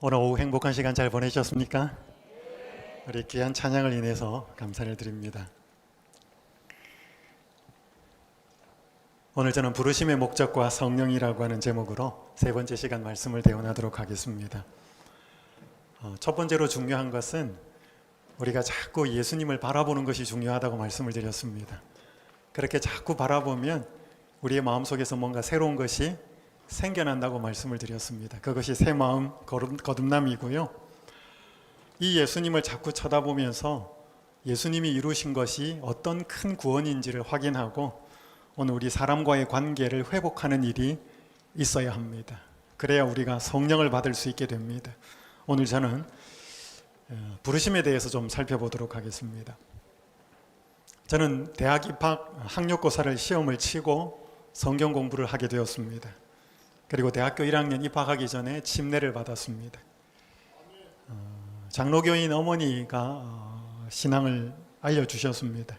오늘 오후 행복한 시간 잘 보내셨습니까? 우리 귀한 찬양을 인해서 감사를 드립니다. 오늘 저는 부르심의 목적과 성령이라고 하는 제목으로 세 번째 시간 말씀을 대원하도록 하겠습니다. 첫 번째로 중요한 것은 우리가 자꾸 예수님을 바라보는 것이 중요하다고 말씀을 드렸습니다. 그렇게 자꾸 바라보면 우리의 마음속에서 뭔가 새로운 것이 생겨난다고 말씀을 드렸습니다. 그것이 새 마음 거듭남이고요. 이 예수님을 자꾸 쳐다보면서 예수님이 이루신 것이 어떤 큰 구원인지를 확인하고 오늘 우리 사람과의 관계를 회복하는 일이 있어야 합니다. 그래야 우리가 성령을 받을 수 있게 됩니다. 오늘 저는 부르심에 대해서 좀 살펴보도록 하겠습니다. 저는 대학 입학 학력고사를 시험을 치고 성경 공부를 하게 되었습니다. 그리고 대학교 1학년 입학하기 전에 침례를 받았습니다. 장로교인 어머니가 신앙을 알려주셨습니다.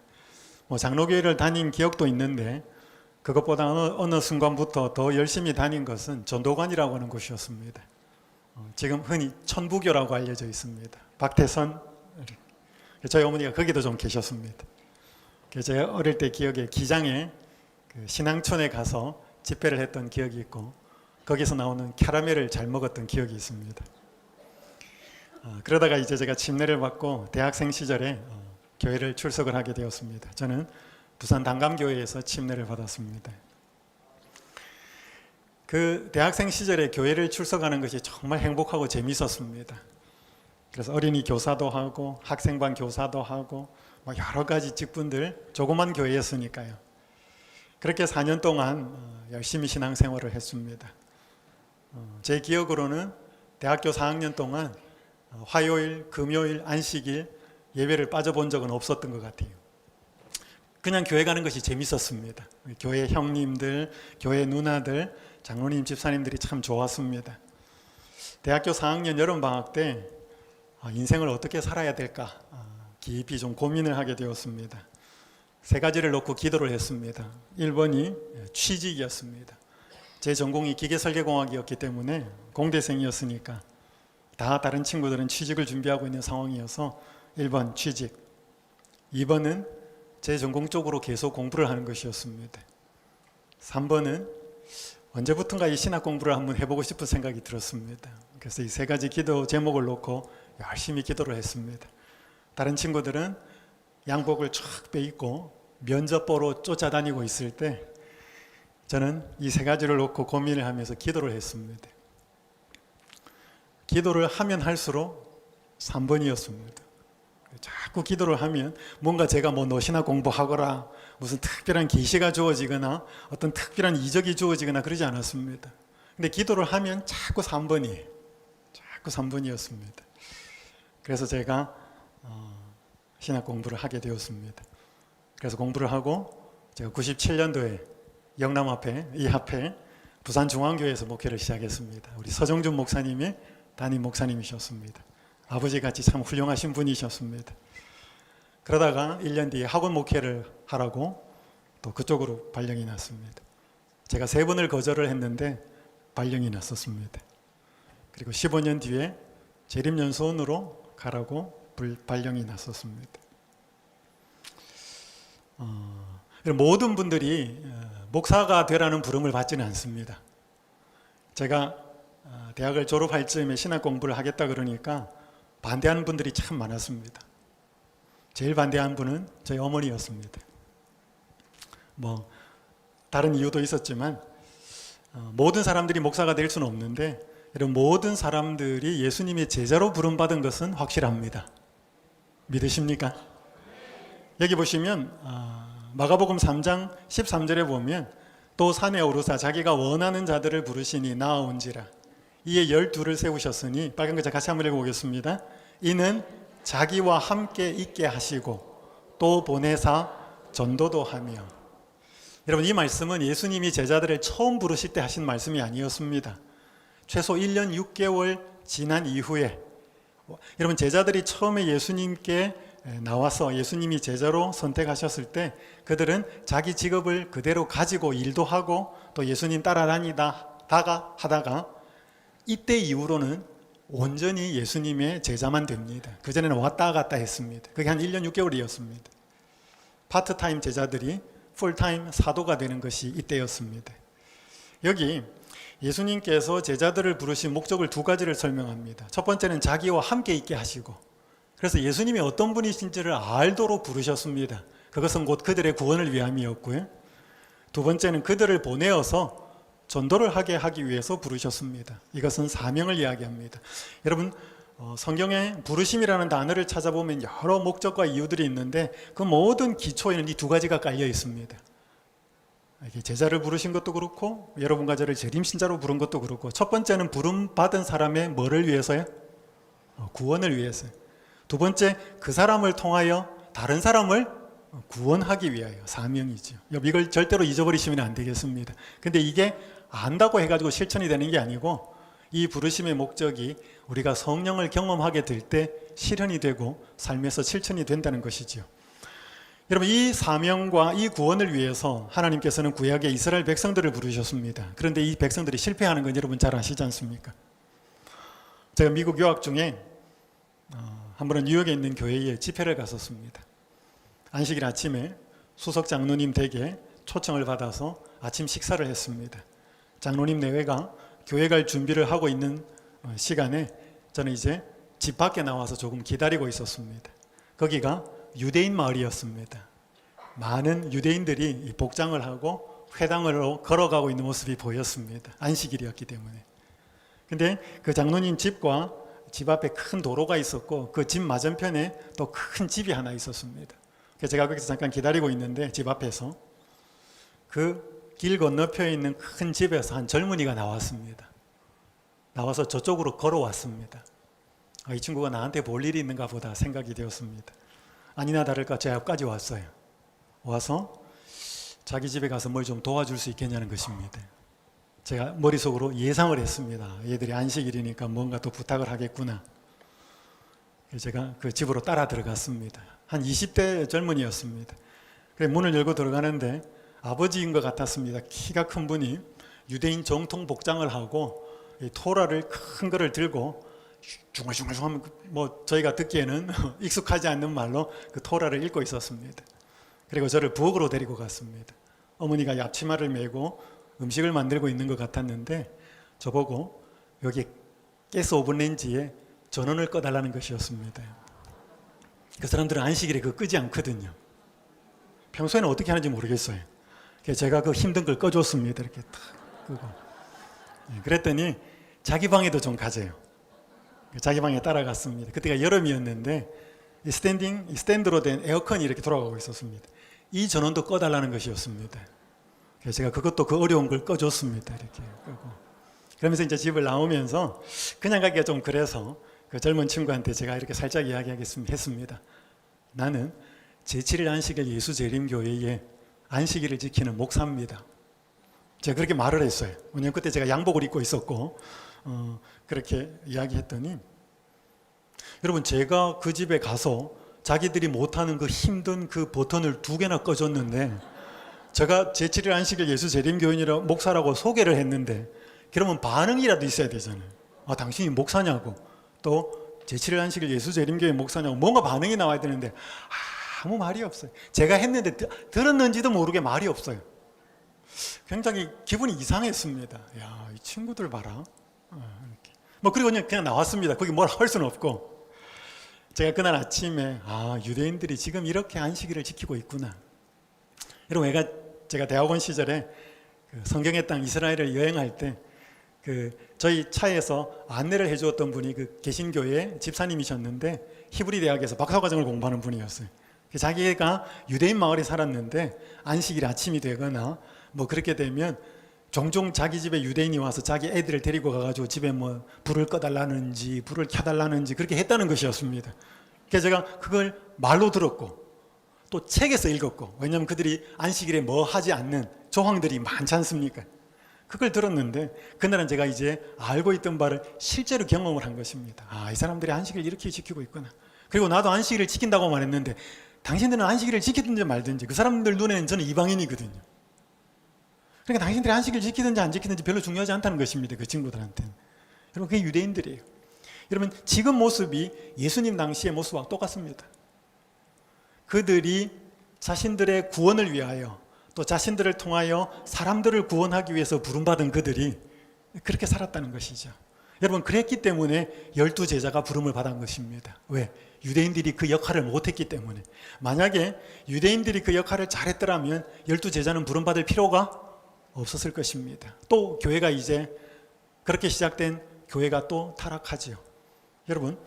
장로교회를 다닌 기억도 있는데 그것보다 어느 순간부터 더 열심히 다닌 것은 전도관이라고 하는 곳이었습니다. 지금 흔히 천부교라고 알려져 있습니다. 박태선, 저희 어머니가 거기도 좀 계셨습니다. 제가 어릴 때 기억에 기장에 신앙촌에 가서 집회를 했던 기억이 있고 거기서 나오는 캐러멜을 잘 먹었던 기억이 있습니다. 그러다가 이제 제가 침례를 받고 대학생 시절에 교회를 출석을 하게 되었습니다. 저는 부산 단감교회에서 침례를 받았습니다. 그 대학생 시절에 교회를 출석하는 것이 정말 행복하고 재미있었습니다. 그래서 어린이 교사도 하고 학생반 교사도 하고 여러 가지 직분들, 조그만 교회였으니까요. 그렇게 4년 동안 열심히 신앙생활을 했습니다. 제 기억으로는 대학교 4학년 동안 화요일, 금요일, 안식일 예배를 빠져본 적은 없었던 것 같아요. 그냥 교회 가는 것이 재밌었습니다. 교회 형님들, 교회 누나들, 장로님, 집사님들이 참 좋았습니다. 대학교 4학년 여름방학 때 인생을 어떻게 살아야 될까 깊이 좀 고민을 하게 되었습니다. 세 가지를 놓고 기도를 했습니다. 1번이 취직이었습니다. 제 전공이 기계설계공학이었기 때문에 공대생이었으니까 다 다른 친구들은 취직을 준비하고 있는 상황이어서 1번 취직, 2번은 제 전공 쪽으로 계속 공부를 하는 것이었습니다. 3번은 언제부턴가 이 신학 공부를 한번 해보고 싶은 생각이 들었습니다. 그래서 이 세 가지 기도 제목을 놓고 열심히 기도를 했습니다. 다른 친구들은 양복을 쫙 빼입고 면접 보러 쫓아다니고 있을 때 저는 이 세 가지를 놓고 고민을 하면서 기도를 했습니다. 기도를 하면 할수록 3번이었습니다. 자꾸 기도를 하면 뭔가 제가 노신학 공부하거나 무슨 특별한 계시가 주어지거나 어떤 특별한 이적이 주어지거나 그러지 않았습니다. 근데 기도를 하면 자꾸 3번이었습니다. 그래서 제가 신학 공부를 하게 되었습니다. 그래서 공부를 하고 제가 97년도에 영남 앞에 이 앞에 부산중앙교회에서 목회를 시작했습니다. 우리 서정준 목사님이 담임 목사님이셨습니다. 아버지같이 참 훌륭하신 분이셨습니다. 그러다가 1년 뒤에 학원 목회를 하라고 또 그쪽으로 발령이 났습니다. 제가 3번을 거절을 했는데 발령이 났었습니다. 그리고 15년 뒤에 재림연수원으로 가라고 발령이 났었습니다. 모든 분들이 목사가 되라는 부름을 받지는 않습니다. 제가 대학을 졸업할 즈음에 신학 공부를 하겠다 그러니까 반대하는 분들이 참 많았습니다. 제일 반대한 분은 저희 어머니였습니다. 다른 이유도 있었지만 모든 사람들이 목사가 될 수는 없는데 이런 모든 사람들이 예수님의 제자로 부름받은 것은 확실합니다. 믿으십니까? 여기 보시면 마가복음 3장 13절에 보면 또 산에 오르사 자기가 원하는 자들을 부르시니 나아온지라 이에 12를 세우셨으니 빨간 글자 같이 한번 읽어보겠습니다. 이는 자기와 함께 있게 하시고 또 보내사 전도도 하며. 여러분, 이 말씀은 예수님이 제자들을 처음 부르실 때 하신 말씀이 아니었습니다. 최소 1년 6개월 지난 이후에 여러분, 제자들이 처음에 예수님께 나와서 예수님이 제자로 선택하셨을 때 그들은 자기 직업을 그대로 가지고 일도 하고 또 예수님 따라다니다가 하다가 이때 이후로는 온전히 예수님의 제자만 됩니다. 그전에는 왔다 갔다 했습니다. 그게 한 1년 6개월이었습니다. 파트타임 제자들이 풀타임 사도가 되는 것이 이때였습니다. 여기 예수님께서 제자들을 부르신 목적을 두 가지를 설명합니다. 첫 번째는 자기와 함께 있게 하시고, 그래서 예수님이 어떤 분이신지를 알도록 부르셨습니다. 그것은 곧 그들의 구원을 위함이었고요. 두 번째는 그들을 보내어서 전도를 하게 하기 위해서 부르셨습니다. 이것은 사명을 이야기합니다. 여러분, 성경에 부르심이라는 단어를 찾아보면 여러 목적과 이유들이 있는데 그 모든 기초에는 이 두 가지가 깔려 있습니다. 제자를 부르신 것도 그렇고 여러분과 저를 재림신자로 부른 것도 그렇고, 첫 번째는 부름 받은 사람의 뭐를 위해서요? 구원을 위해서요. 두 번째, 그 사람을 통하여 다른 사람을 구원하기 위하여, 사명이죠. 이걸 절대로 잊어버리시면 안 되겠습니다. 근데 이게 안다고 해가지고 실천이 되는 게 아니고, 이 부르심의 목적이 우리가 성령을 경험하게 될 때 실현이 되고 삶에서 실천이 된다는 것이죠. 여러분, 이 사명과 이 구원을 위해서 하나님께서는 구약의 이스라엘 백성들을 부르셨습니다. 그런데 이 백성들이 실패하는 건 여러분 잘 아시지 않습니까? 제가 미국 유학 중에 한 번은 뉴욕에 있는 교회에 집회를 갔었습니다. 안식일 아침에 수석 장로님 댁에 초청을 받아서 아침 식사를 했습니다. 장로님 내외가 교회 갈 준비를 하고 있는 시간에 저는 이제 집 밖에 나와서 조금 기다리고 있었습니다. 거기가 유대인 마을이었습니다. 많은 유대인들이 복장을 하고 회당으로 걸어가고 있는 모습이 보였습니다. 안식일이었기 때문에. 근데 그 장로님 집과 집 앞에 큰 도로가 있었고 그 집 맞은편에 또 큰 집이 하나 있었습니다. 그래서 제가 거기서 잠깐 기다리고 있는데 집 앞에서 그 길 건너편에 있는 큰 집에서 한 젊은이가 나왔습니다. 나와서 저쪽으로 걸어왔습니다. 이 친구가 나한테 볼 일이 있는가 보다 생각이 되었습니다. 아니나 다를까 제 앞까지 왔어요. 와서 자기 집에 가서 뭘 좀 도와줄 수 있겠냐는 것입니다. 제가 머릿속으로 예상을 했습니다. 얘들이 안식일이니까 뭔가 또 부탁을 하겠구나. 제가 그 집으로 따라 들어갔습니다. 한 20대 젊은이였습니다. 그래 문을 열고 들어가는데 아버지인 것 같았습니다. 키가 큰 분이 유대인 정통 복장을 하고 토라를 큰 거를 들고 중얼중얼 하면 뭐 저희가 듣기에는 익숙하지 않는 말로 그 토라를 읽고 있었습니다. 그리고 저를 부엌으로 데리고 갔습니다. 어머니가 앞치마를 메고 음식을 만들고 있는 것 같았는데 저보고 여기 가스 오븐 렌지에 전원을 꺼달라는 것이었습니다. 그 사람들은 안식일에 그거 끄지 않거든요. 평소에는 어떻게 하는지 모르겠어요. 그래서 제가 그 힘든 걸 꺼줬습니다. 이렇게 탁 끄고. 그랬더니 자기 방에도 좀 가재요. 자기 방에 따라갔습니다. 그때가 여름이었는데 스탠드로 된 에어컨이 이렇게 돌아가고 있었습니다. 이 전원도 꺼달라는 것이었습니다. 그래서 제가 그것도 그 어려운 걸 꺼줬습니다. 이렇게 끄고. 그러면서 이제 집을 나오면서 그냥 가기가 좀 그래서 그 젊은 친구한테 제가 이렇게 살짝 이야기했습니다. 나는 제7일 안식일 예수재림교회에 안식일을 지키는 목사입니다. 제가 그렇게 말을 했어요. 왜냐하면 그때 제가 양복을 입고 있었고 그렇게 이야기했더니 여러분 제가 그 집에 가서 자기들이 못하는 그 힘든 그 버튼을 2개나 꺼줬는데 제가 제7일 안식일 예수재림교인이라 목사라고 소개를 했는데 그러면 반응이라도 있어야 되잖아요. 아 당신이 목사냐고 또 제7일 안식일 예수재림교회 목사냐고 뭔가 반응이 나와야 되는데 아무 말이 없어요. 제가 했는데 들었는지도 모르게 말이 없어요. 굉장히 기분이 이상했습니다. 야, 이 친구들 봐라. 이렇게. 뭐 그리고 그냥 나왔습니다. 거기 뭐라 할 수는 없고. 제가 그날 아침에 유대인들이 지금 이렇게 안식일을 지키고 있구나. 여러분 제가 대학원 시절에 그 성경의 땅 이스라엘을 여행할 때 저희 차에서 안내를 해주었던 분이 그 개신교회 집사님이셨는데 히브리 대학에서 박사과정을 공부하는 분이었어요. 자기가 유대인 마을에 살았는데 안식일 아침이 되거나 뭐 그렇게 되면 종종 자기 집에 유대인이 와서 자기 애들을 데리고 가가지고 집에 뭐 불을 꺼달라는지 불을 켜달라는지 그렇게 했다는 것이었습니다. 그래서 제가 그걸 말로 들었고 또 책에서 읽었고, 왜냐하면 그들이 안식일에 뭐 하지 않는 조항들이 많지 않습니까? 그걸 들었는데 그날은 제가 이제 알고 있던 바를 실제로 경험을 한 것입니다. 이 사람들이 안식일을 이렇게 지키고 있구나. 그리고 나도 안식일을 지킨다고 말했는데 당신들은 안식일을 지키든지 말든지 그 사람들 눈에는 저는 이방인이거든요. 그러니까 당신들이 안식일 지키든지 안 지키든지 별로 중요하지 않다는 것입니다. 그 친구들한테는. 여러분 그게 유대인들이에요. 여러분, 지금 모습이 예수님 당시의 모습과 똑같습니다. 그들이 자신들의 구원을 위하여 또 자신들을 통하여 사람들을 구원하기 위해서 부름받은 그들이 그렇게 살았다는 것이죠. 여러분, 그랬기 때문에 12제자가 부름을 받은 것입니다. 왜? 유대인들이 그 역할을 못했기 때문에. 만약에 유대인들이 그 역할을 잘했더라면 12제자는 부름받을 필요가 없었을 것입니다. 또 교회가 이제 그렇게 시작된 교회가 또 타락하지요. 여러분,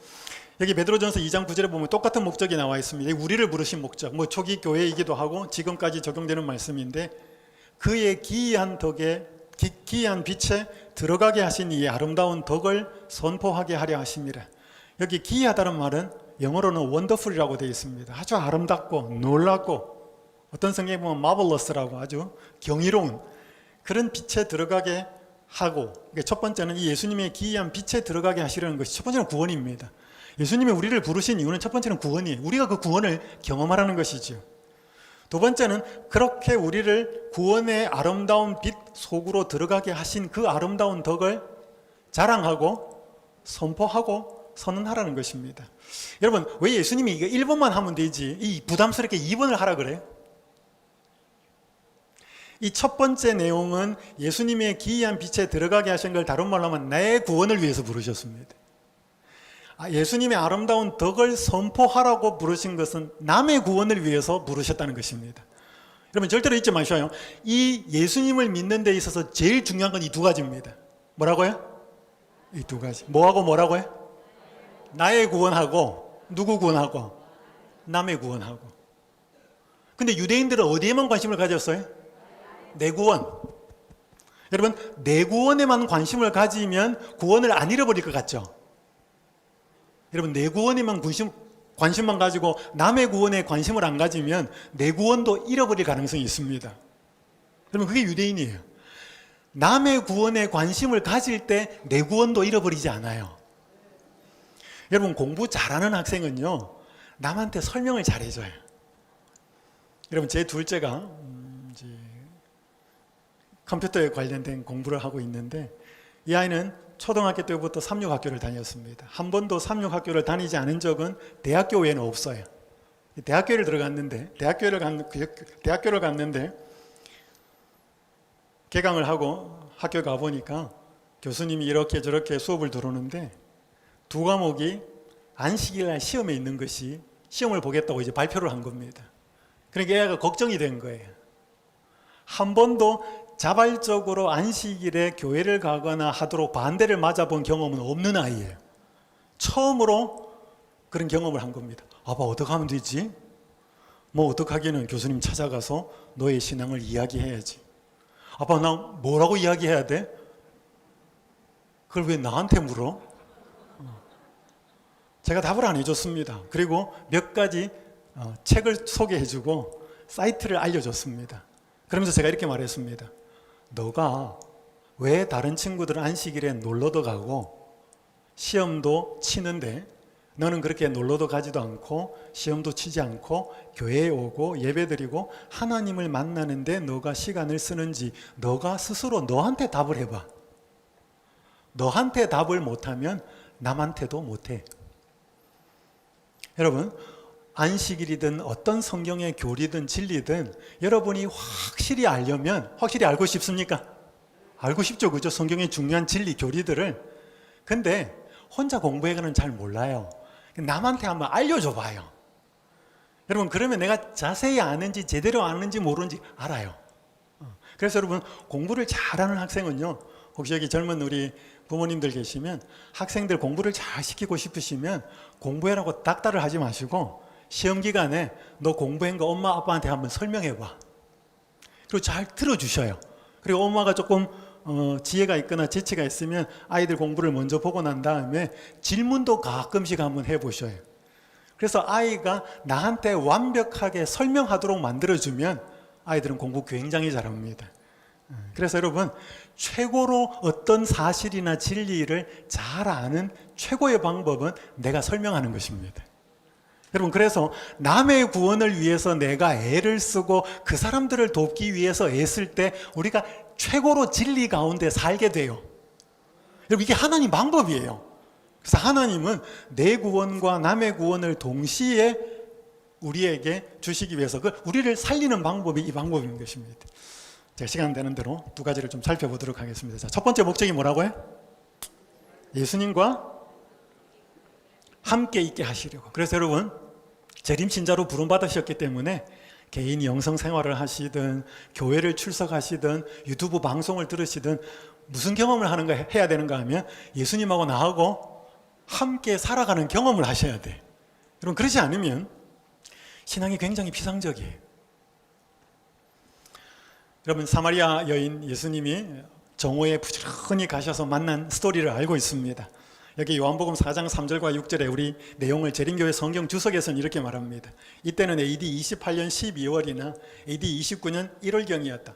여기 베드로전서 2장 9절에 보면 똑같은 목적이 나와 있습니다. 우리를 부르신 목적, 초기 교회이기도 하고 지금까지 적용되는 말씀인데, 그의 기이한 덕에 기이한 빛에 들어가게 하신 이 아름다운 덕을 선포하게 하려 하심이라. 여기 기이하다는 말은 영어로는 wonderful이라고 되어 있습니다. 아주 아름답고 놀랍고, 어떤 성경에 보면 marvelous라고 아주 경이로운 그런 빛에 들어가게 하고, 첫 번째는 이 예수님의 기이한 빛에 들어가게 하시려는 것이 첫 번째는 구원입니다. 예수님이 우리를 부르신 이유는 첫 번째는 구원이에요. 우리가 그 구원을 경험하라는 것이죠. 두 번째는 그렇게 우리를 구원의 아름다운 빛 속으로 들어가게 하신 그 아름다운 덕을 자랑하고 선포하고 선언하라는 것입니다. 여러분, 왜 예수님이 이거 1번만 하면 되지 이 부담스럽게 2번을 하라 그래요? 이 첫 번째 내용은 예수님의 기이한 빛에 들어가게 하신 걸 다른 말로 하면 내 구원을 위해서 부르셨습니다. 예수님의 아름다운 덕을 선포하라고 부르신 것은 남의 구원을 위해서 부르셨다는 것입니다. 여러분, 절대로 잊지 마셔요. 이 예수님을 믿는 데 있어서 제일 중요한 건 이 두 가지입니다. 뭐라고요? 이 두 가지. 뭐하고 뭐라고요? 나의 구원하고 누구 구원하고? 남의 구원하고. 근데 유대인들은 어디에만 관심을 가졌어요? 내 구원. 여러분, 내 구원에만 관심을 가지면 구원을 안 잃어버릴 것 같죠? 여러분, 내 구원에만 관심만 가지고 남의 구원에 관심을 안 가지면 내 구원도 잃어버릴 가능성이 있습니다. 여러분, 그게 유대인이에요. 남의 구원에 관심을 가질 때 내 구원도 잃어버리지 않아요. 여러분, 공부 잘하는 학생은요, 남한테 설명을 잘해줘요. 여러분, 제 둘째가 컴퓨터에 관련된 공부를 하고 있는데, 이 아이는 초등학교 때부터 삼육학교를 다녔습니다. 한 번도 삼육학교를 다니지 않은 적은 대학교 외에는 없어요. 대학교를 갔는데 개강을 하고 학교 가보니까 교수님이 이렇게 저렇게 수업을 들어오는데 두 과목이 안식일날 시험에 있는 것이 시험을 보겠다고 이제 발표를 한 겁니다. 그러니까 애가 걱정이 된 거예요. 한 번도 자발적으로 안식일에 교회를 가거나 하도록 반대를 맞아본 경험은 없는 아이예요. 처음으로 그런 경험을 한 겁니다. 아빠, 어떻게 하면 되지? 뭐 어떻게 하기는 교수님 찾아가서 너의 신앙을 이야기해야지. 아빠, 나 뭐라고 이야기해야 돼? 그걸 왜 나한테 물어? 제가 답을 안 해줬습니다. 그리고 몇 가지 책을 소개해주고 사이트를 알려줬습니다. 그러면서 제가 이렇게 말했습니다. 너가 왜 다른 친구들은 안식일에 놀러도 가고 시험도 치는데 너는 그렇게 놀러도 가지도 않고 시험도 치지 않고 교회에 오고 예배드리고 하나님을 만나는데 너가 시간을 쓰는지 너가 스스로 너한테 답을 해봐. 너한테 답을 못하면 남한테도 못해. 여러분, 안식일이든 어떤 성경의 교리든 진리든 여러분이 확실히 알려면 확실히 알고 싶습니까? 알고 싶죠, 그죠? 성경의 중요한 진리, 교리들을. 근데 혼자 공부해가는 잘 몰라요. 남한테 한번 알려줘 봐요. 여러분, 그러면 내가 자세히 아는지 제대로 아는지 모르는지 알아요. 그래서 여러분, 공부를 잘하는 학생은요, 혹시 여기 젊은 우리 부모님들 계시면 학생들 공부를 잘 시키고 싶으시면 공부해라고 닥달을 하지 마시고 시험 기간에 너 공부한 거 엄마 아빠한테 한번 설명해 봐. 그리고 잘 들어주셔요. 그리고 엄마가 조금 지혜가 있거나 재치가 있으면 아이들 공부를 먼저 보고 난 다음에 질문도 가끔씩 한번 해보셔요. 그래서 아이가 나한테 완벽하게 설명하도록 만들어주면 아이들은 공부 굉장히 잘합니다. 그래서 여러분, 최고로 어떤 사실이나 진리를 잘 아는 최고의 방법은 내가 설명하는 것입니다. 여러분, 그래서 남의 구원을 위해서 내가 애를 쓰고 그 사람들을 돕기 위해서 애쓸 때 우리가 최고로 진리 가운데 살게 돼요. 여러분, 이게 하나님 방법이에요. 그래서 하나님은 내 구원과 남의 구원을 동시에 우리에게 주시기 위해서 우리를 살리는 방법이 이 방법인 것입니다. 제가 시간 되는 대로 두 가지를 좀 살펴보도록 하겠습니다. 자, 첫 번째 목적이 뭐라고요? 예수님과 함께 있게 하시려고. 그래서 여러분, 재림신자로 부름받으셨기 때문에 개인이 영성 생활을 하시든 교회를 출석하시든 유튜브 방송을 들으시든 무슨 경험을 해야 되는가 하면 예수님하고 나하고 함께 살아가는 경험을 하셔야 돼. 여러분, 그러지 않으면 신앙이 굉장히 피상적이에요. 여러분, 사마리아 여인 예수님이 정오에 부지런히 가셔서 만난 스토리를 알고 있습니다. 여기 요한복음 4장 3절과 6절에 우리 내용을 재림교회 성경 주석에서는 이렇게 말합니다. 이때는 AD 28년 12월이나 AD 29년 1월경이었다.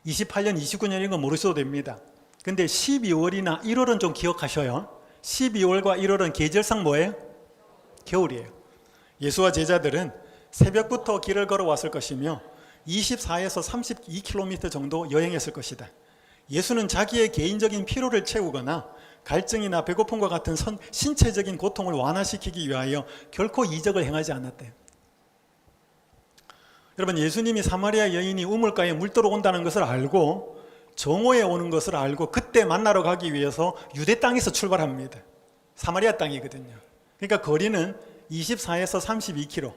28년, 29년인 건 모르셔도 됩니다. 근데 12월이나 1월은 좀 기억하셔요. 12월과 1월은 계절상 뭐예요? 겨울이에요. 예수와 제자들은 새벽부터 길을 걸어왔을 것이며 24에서 32km 정도 여행했을 것이다. 예수는 자기의 개인적인 피로를 채우거나 갈증이나 배고픔과 같은 신체적인 고통을 완화시키기 위하여 결코 이적을 행하지 않았대요. 여러분, 예수님이 사마리아 여인이 우물가에 물 들어온다는 것을 알고 정오에 오는 것을 알고 그때 만나러 가기 위해서 유대 땅에서 출발합니다. 사마리아 땅이거든요. 그러니까 거리는 24에서 32km.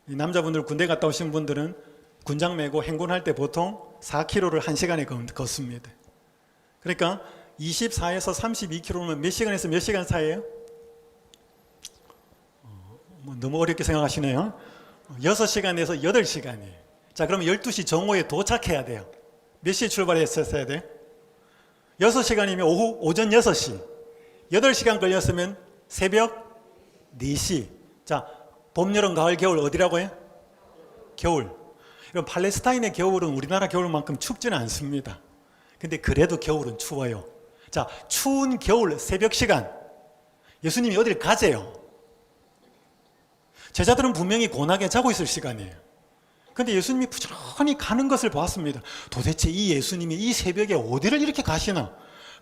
이 남자분들 군대 갔다 오신 분들은 군장 메고 행군할 때 보통 4km를 1시간에 걷습니다. 그러니까 24에서 32km면 몇 시간에서 몇 시간 사이에요? 너무 어렵게 생각하시네요. 6시간에서 8시간이에요. 자, 그러면 12시 정오에 도착해야 돼요. 몇 시에 출발했었어야 돼요? 6시간이면 오전 6시. 8시간 걸렸으면 새벽 4시. 자, 봄, 여름, 가을, 겨울 어디라고 해요? 겨울. 그럼 팔레스타인의 겨울은 우리나라 겨울만큼 춥지는 않습니다. 근데 그래도 겨울은 추워요. 자, 추운 겨울 새벽 시간 예수님이 어딜 가재요. 제자들은 분명히 고나게 자고 있을 시간이에요. 근데 예수님이 부지런히 가는 것을 보았습니다. 도대체 이 예수님이 이 새벽에 어디를 이렇게 가시나?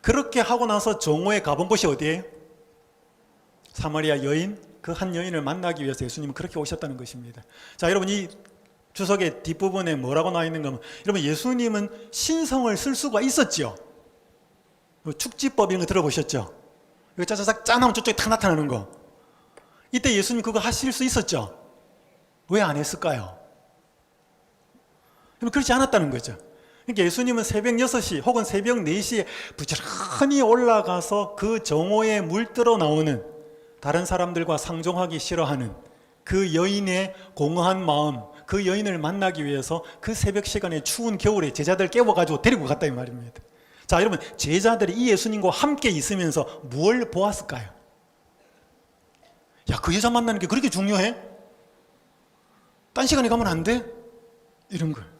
그렇게 하고 나서 정오에 가본 곳이 어디예요? 사마리아 여인, 그 한 여인을 만나기 위해서 예수님은 그렇게 오셨다는 것입니다. 자, 여러분, 이 주석의 뒷부분에 뭐라고 나와 있는가 하면, 여러분, 예수님은 신성을 쓸 수가 있었죠. 축지법 이런 거 들어보셨죠? 이거 짜자작 짜나면 저쪽에 탁 나타나는 거. 이때 예수님 그거 하실 수 있었죠? 왜 안 했을까요? 그렇지 않았다는 거죠. 그러니까 예수님은 새벽 6시 혹은 새벽 4시에 부지런히 올라가서 그 정오에 물들어 나오는 다른 사람들과 상종하기 싫어하는 그 여인의 공허한 마음, 그 여인을 만나기 위해서 그 새벽 시간에 추운 겨울에 제자들 깨워가지고 데리고 갔다 이 말입니다. 자, 여러분, 제자들이 이 예수님과 함께 있으면서 뭘 보았을까요? 야, 그 여자 만나는 게 그렇게 중요해? 딴 시간에 가면 안 돼? 이런 거예요.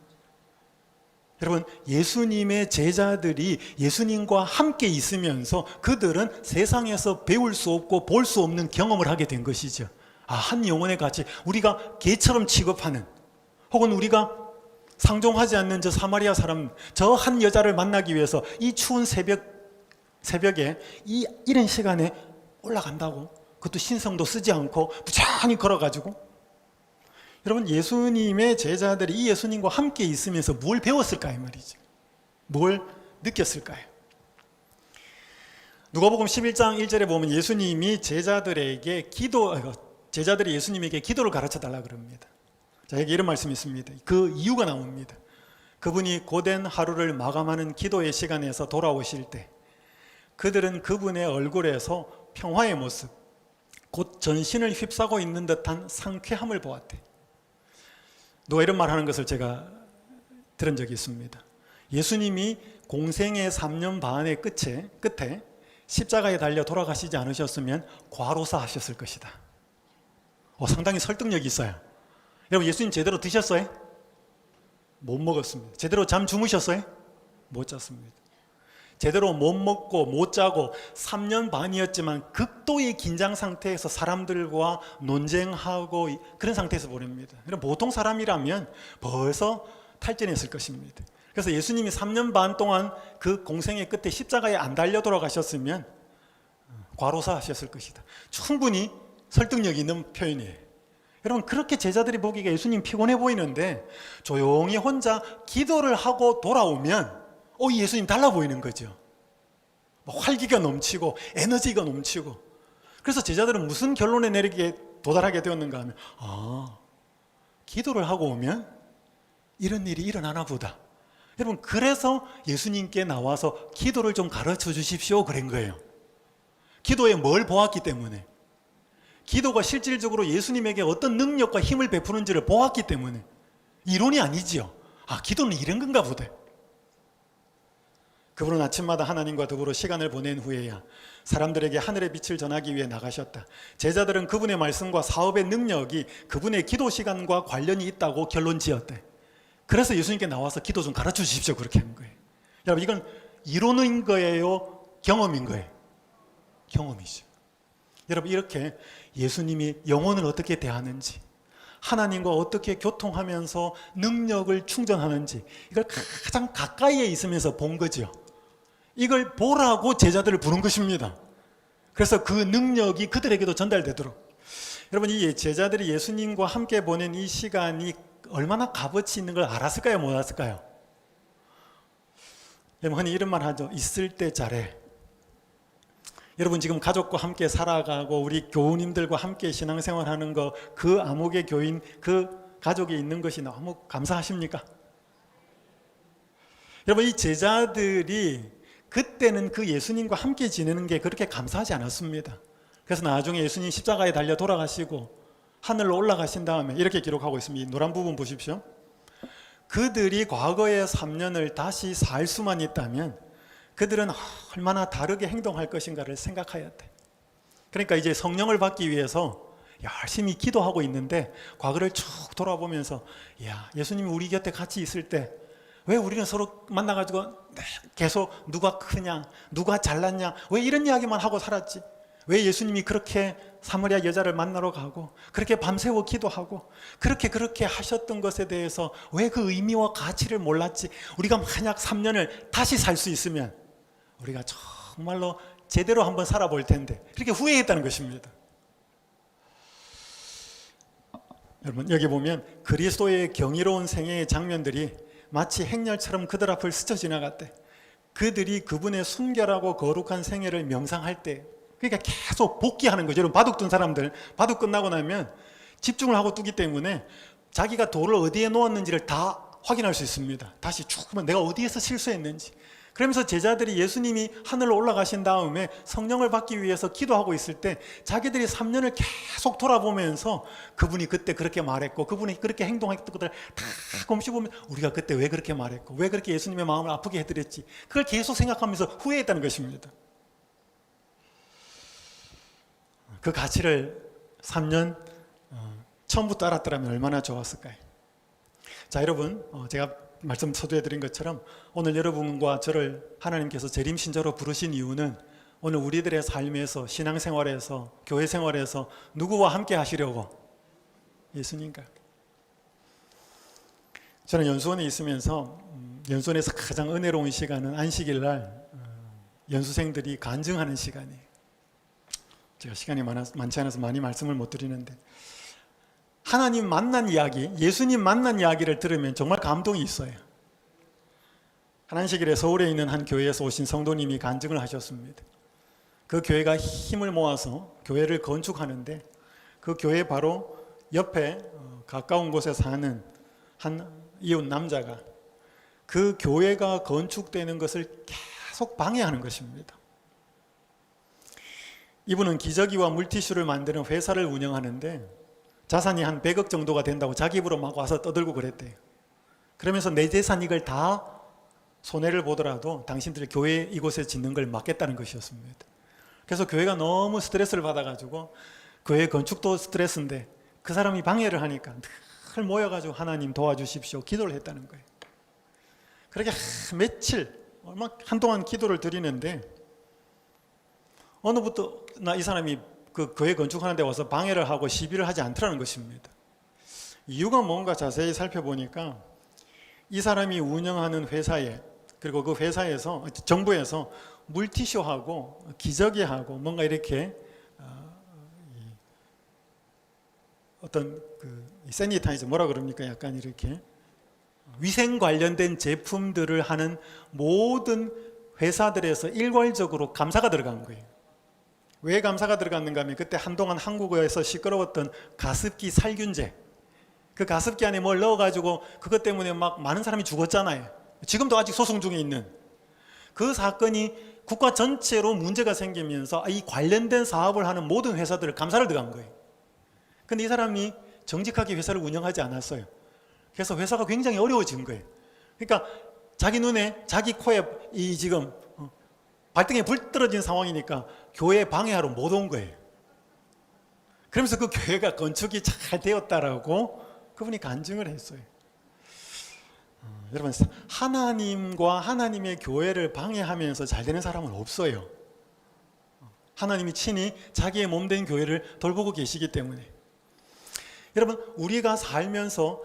여러분, 예수님의 제자들이 예수님과 함께 있으면서 그들은 세상에서 배울 수 없고 볼 수 없는 경험을 하게 된 것이죠. 아, 한 영혼의 가치, 우리가 개처럼 취급하는, 혹은 우리가 상종하지 않는 저 사마리아 사람, 저 한 여자를 만나기 위해서 이 추운 새벽에 이런 시간에 올라간다고, 그것도 신성도 쓰지 않고 부지런히 걸어가지고. 여러분, 예수님의 제자들이 이 예수님과 함께 있으면서 뭘 배웠을까요 말이죠? 뭘 느꼈을까요? 누가복음 11장 1절에 보면 예수님이 제자들이 예수님에게 기도를 가르쳐 달라고 그럽니다. 자, 여기 이런 말씀이 있습니다. 그 이유가 나옵니다. 그분이 고된 하루를 마감하는 기도의 시간에서 돌아오실 때 그들은 그분의 얼굴에서 평화의 모습, 곧 전신을 휩싸고 있는 듯한 상쾌함을 보았대. 누가 이런 말 하는 것을 제가 들은 적이 있습니다. 예수님이 공생의 3년 반의 끝에 십자가에 달려 돌아가시지 않으셨으면 과로사 하셨을 것이다. 상당히 설득력이 있어요. 여러분, 예수님 제대로 드셨어요? 못 먹었습니다. 제대로 잠 주무셨어요? 못 잤습니다. 제대로 못 먹고 못 자고 3년 반이었지만 극도의 긴장 상태에서 사람들과 논쟁하고 그런 상태에서 보냅니다. 보통 사람이라면 벌써 탈진했을 것입니다. 그래서 예수님이 3년 반 동안 그 공생의 끝에 십자가에 안 달려 돌아가셨으면 과로사 하셨을 것이다. 충분히 설득력 있는 표현이에요. 여러분, 그렇게 제자들이 보기에 예수님 피곤해 보이는데 조용히 혼자 기도를 하고 돌아오면 예수님 달라 보이는 거죠. 활기가 넘치고 에너지가 넘치고. 그래서 제자들은 무슨 결론에 도달하게 되었는가 하면 기도를 하고 오면 이런 일이 일어나나 보다. 여러분, 그래서 예수님께 나와서 기도를 좀 가르쳐 주십시오 그런 거예요. 기도에 뭘 보았기 때문에, 기도가 실질적으로 예수님에게 어떤 능력과 힘을 베푸는지를 보았기 때문에. 이론이 아니지요. 기도는 이런 건가 보다. 그분은 아침마다 하나님과 더불어 시간을 보낸 후에야 사람들에게 하늘의 빛을 전하기 위해 나가셨다. 제자들은 그분의 말씀과 사업의 능력이 그분의 기도 시간과 관련이 있다고 결론 지었대. 그래서 예수님께 나와서 기도 좀 가르쳐 주십시오 그렇게 한 거예요. 여러분, 이건 이론인 거예요? 경험인 거예요? 경험이죠. 여러분, 이렇게 예수님이 영혼을 어떻게 대하는지, 하나님과 어떻게 교통하면서 능력을 충전하는지, 이걸 가장 가까이에 있으면서 본 거죠. 이걸 보라고 제자들을 부른 것입니다. 그래서 그 능력이 그들에게도 전달되도록. 여러분, 이 제자들이 예수님과 함께 보낸 이 시간이 얼마나 값어치 있는 걸 알았을까요? 못 알았을까요? 여러분, 흔히 이런 말 하죠. 있을 때 잘해. 여러분, 지금 가족과 함께 살아가고 우리 교우님들과 함께 신앙생활하는 거, 그 암흑의 교인, 그 가족이 있는 것이 너무 감사하십니까? 여러분, 이 제자들이 그때는 그 예수님과 함께 지내는 게 그렇게 감사하지 않았습니다. 그래서 나중에 예수님 십자가에 달려 돌아가시고 하늘로 올라가신 다음에 이렇게 기록하고 있습니다. 이 노란 부분 보십시오. 그들이 과거의 3년을 다시 살 수만 있다면 그들은 얼마나 다르게 행동할 것인가를 생각해야 돼. 그러니까 이제 성령을 받기 위해서 열심히 기도하고 있는데 과거를 쭉 돌아보면서 예수님이 우리 곁에 같이 있을 때 왜 우리는 서로 만나가지고 계속 누가 크냐, 누가 잘났냐, 왜 이런 이야기만 하고 살았지? 왜 예수님이 그렇게 사마리아 여자를 만나러 가고 그렇게 밤새워 기도하고 그렇게 하셨던 것에 대해서 왜 그 의미와 가치를 몰랐지? 우리가 만약 3년을 다시 살 수 있으면 우리가 정말로 제대로 한번 살아볼 텐데, 그렇게 후회했다는 것입니다. 여러분, 여기 보면 그리스도의 경이로운 생애의 장면들이 마치 행렬처럼 그들 앞을 스쳐 지나갔대. 그들이 그분의 순결하고 거룩한 생애를 명상할 때, 그러니까 계속 복기하는 거죠. 여러분, 바둑 둔 사람들, 바둑 끝나고 나면 집중을 하고 두기 때문에 자기가 돌을 어디에 놓았는지를 다 확인할 수 있습니다. 다시 쭉 보면 내가 어디에서 실수했는지. 그러면서 제자들이 예수님이 하늘로 올라가신 다음에 성령을 받기 위해서 기도하고 있을 때 자기들이 3년을 계속 돌아보면서 그분이 그때 그렇게 말했고 그분이 그렇게 행동했던 것들을 다 곰씹으면 우리가 그때 왜 그렇게 말했고 왜 그렇게 예수님의 마음을 아프게 해드렸지, 그걸 계속 생각하면서 후회했다는 것입니다. 그 가치를 3년 처음부터 알았더라면 얼마나 좋았을까요? 자, 여러분, 제가 말씀 서두에 드린 것처럼 오늘 여러분과 저를 하나님께서 재림신자로 부르신 이유는 오늘 우리들의 삶에서, 신앙생활에서, 교회생활에서 누구와 함께 하시려고? 예수님과. 저는 연수원에 있으면서 연수원에서 가장 은혜로운 시간은 안식일 날 연수생들이 간증하는 시간이에요. 제가 시간이 많지 않아서 많이 말씀을 못 드리는데, 하나님 만난 이야기, 예수님 만난 이야기를 들으면 정말 감동이 있어요. 한안식일에 서울에 있는 한 교회에서 오신 성도님이 간증을 하셨습니다. 그 교회가 힘을 모아서 교회를 건축하는데 그 교회 바로 옆에 가까운 곳에 사는 한 이웃 남자가 그 교회가 건축되는 것을 계속 방해하는 것입니다. 이분은 기저귀와 물티슈를 만드는 회사를 운영하는데 자산이 한 100억 정도가 된다고 자기 입으로 막 와서 떠들고 그랬대요. 그러면서 내 재산 이걸 다 손해를 보더라도 당신들이 교회 이곳에 짓는 걸 막겠다는 것이었습니다. 그래서 교회가 너무 스트레스를 받아가지고, 교회 건축도 스트레스인데 그 사람이 방해를 하니까 늘 모여가지고 하나님 도와주십시오 기도를 했다는 거예요. 그렇게 며칠 한동안 기도를 드리는데 어느부터 이 사람이 그 교회 건축하는 데 와서 방해를 하고 시비를 하지 않더라는 것입니다. 이유가 뭔가 자세히 살펴보니까 이 사람이 운영하는 회사에, 그리고 그 회사에서, 정부에서 물티슈하고 기저귀하고 뭔가 이렇게 어떤 그 세니타이저 뭐라 그럽니까? 약간 이렇게 위생 관련된 제품들을 하는 모든 회사들에서 일괄적으로 감사가 들어간 거예요. 왜 감사가 들어갔는가 하면 그때 한동안 한국에서 시끄러웠던 가습기 살균제, 그 가습기 안에 뭘 넣어가지고 그것 때문에 막 많은 사람이 죽었잖아요. 지금도 아직 소송 중에 있는 그 사건이 국가 전체로 문제가 생기면서 이 관련된 사업을 하는 모든 회사들을 감사를 들어간 거예요. 근데 이 사람이 정직하게 회사를 운영하지 않았어요. 그래서 회사가 굉장히 어려워진 거예요. 그러니까 자기 눈에, 자기 코에 이 지금 발등에 불 떨어진 상황이니까 교회 방해하러 못 온 거예요. 그러면서 그 교회가 건축이 잘 되었다라고 그분이 간증을 했어요. 여러분, 하나님과 하나님의 교회를 방해하면서 잘 되는 사람은 없어요. 하나님이 친히 자기의 몸된 교회를 돌보고 계시기 때문에. 여러분, 우리가 살면서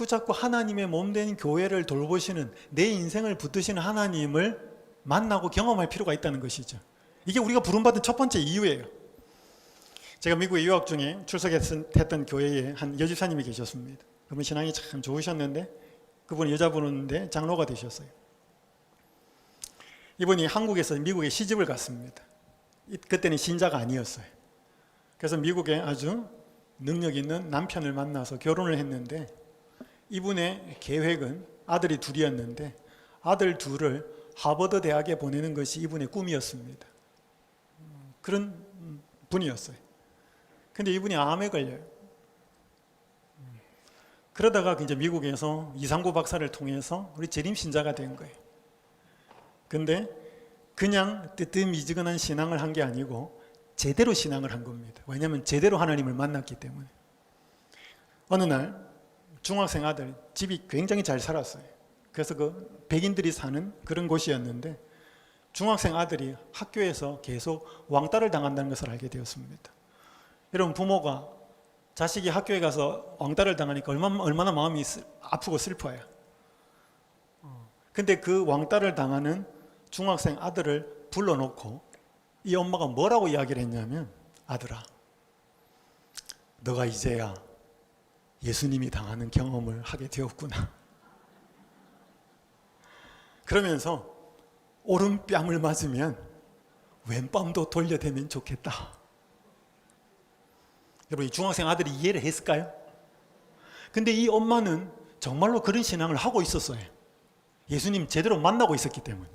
자꾸 하나님의 몸된 교회를 돌보시는, 내 인생을 붙드시는 하나님을 만나고 경험할 필요가 있다는 것이죠. 이게 우리가 부름받은 첫 번째 이유예요. 제가 미국에 유학 중에 출석했던 교회에 한 여집사님이 계셨습니다. 그분 신앙이 참 좋으셨는데 그분이 여자분인데 장로가 되셨어요. 이분이 한국에서 미국에 시집을 갔습니다. 그때는 신자가 아니었어요. 그래서 미국에 아주 능력 있는 남편을 만나서 결혼을 했는데 이분의 계획은 아들이 둘이었는데 아들 둘을 하버드 대학에 보내는 것이 이분의 꿈이었습니다. 그런 분이었어요. 근데 이분이 암에 걸려요. 그러다가 이제 미국에서 이상구 박사를 통해서 우리 재림 신자가 된 거예요. 근데 그냥 뜨뜻미지근한 신앙을 한 게 아니고 제대로 신앙을 한 겁니다. 왜냐하면 제대로 하나님을 만났기 때문에. 어느 날 중학생 아들, 집이 굉장히 잘 살았어요. 그래서 그 백인들이 사는 그런 곳이었는데 중학생 아들이 학교에서 계속 왕따를 당한다는 것을 알게 되었습니다. 여러분, 부모가 자식이 학교에 가서 왕따를 당하니까 얼마나 마음이 아프고 슬퍼요. 근데 그 왕따를 당하는 중학생 아들을 불러놓고 이 엄마가 뭐라고 이야기를 했냐면, 아들아, 너가 이제야 예수님이 당하는 경험을 하게 되었구나. 그러면서 오른뺨을 맞으면 왼뺨도 돌려대면 좋겠다. 여러분, 이 중학생 아들이 이해를 했을까요? 근데 이 엄마는 정말로 그런 신앙을 하고 있었어요. 예수님 제대로 만나고 있었기 때문에.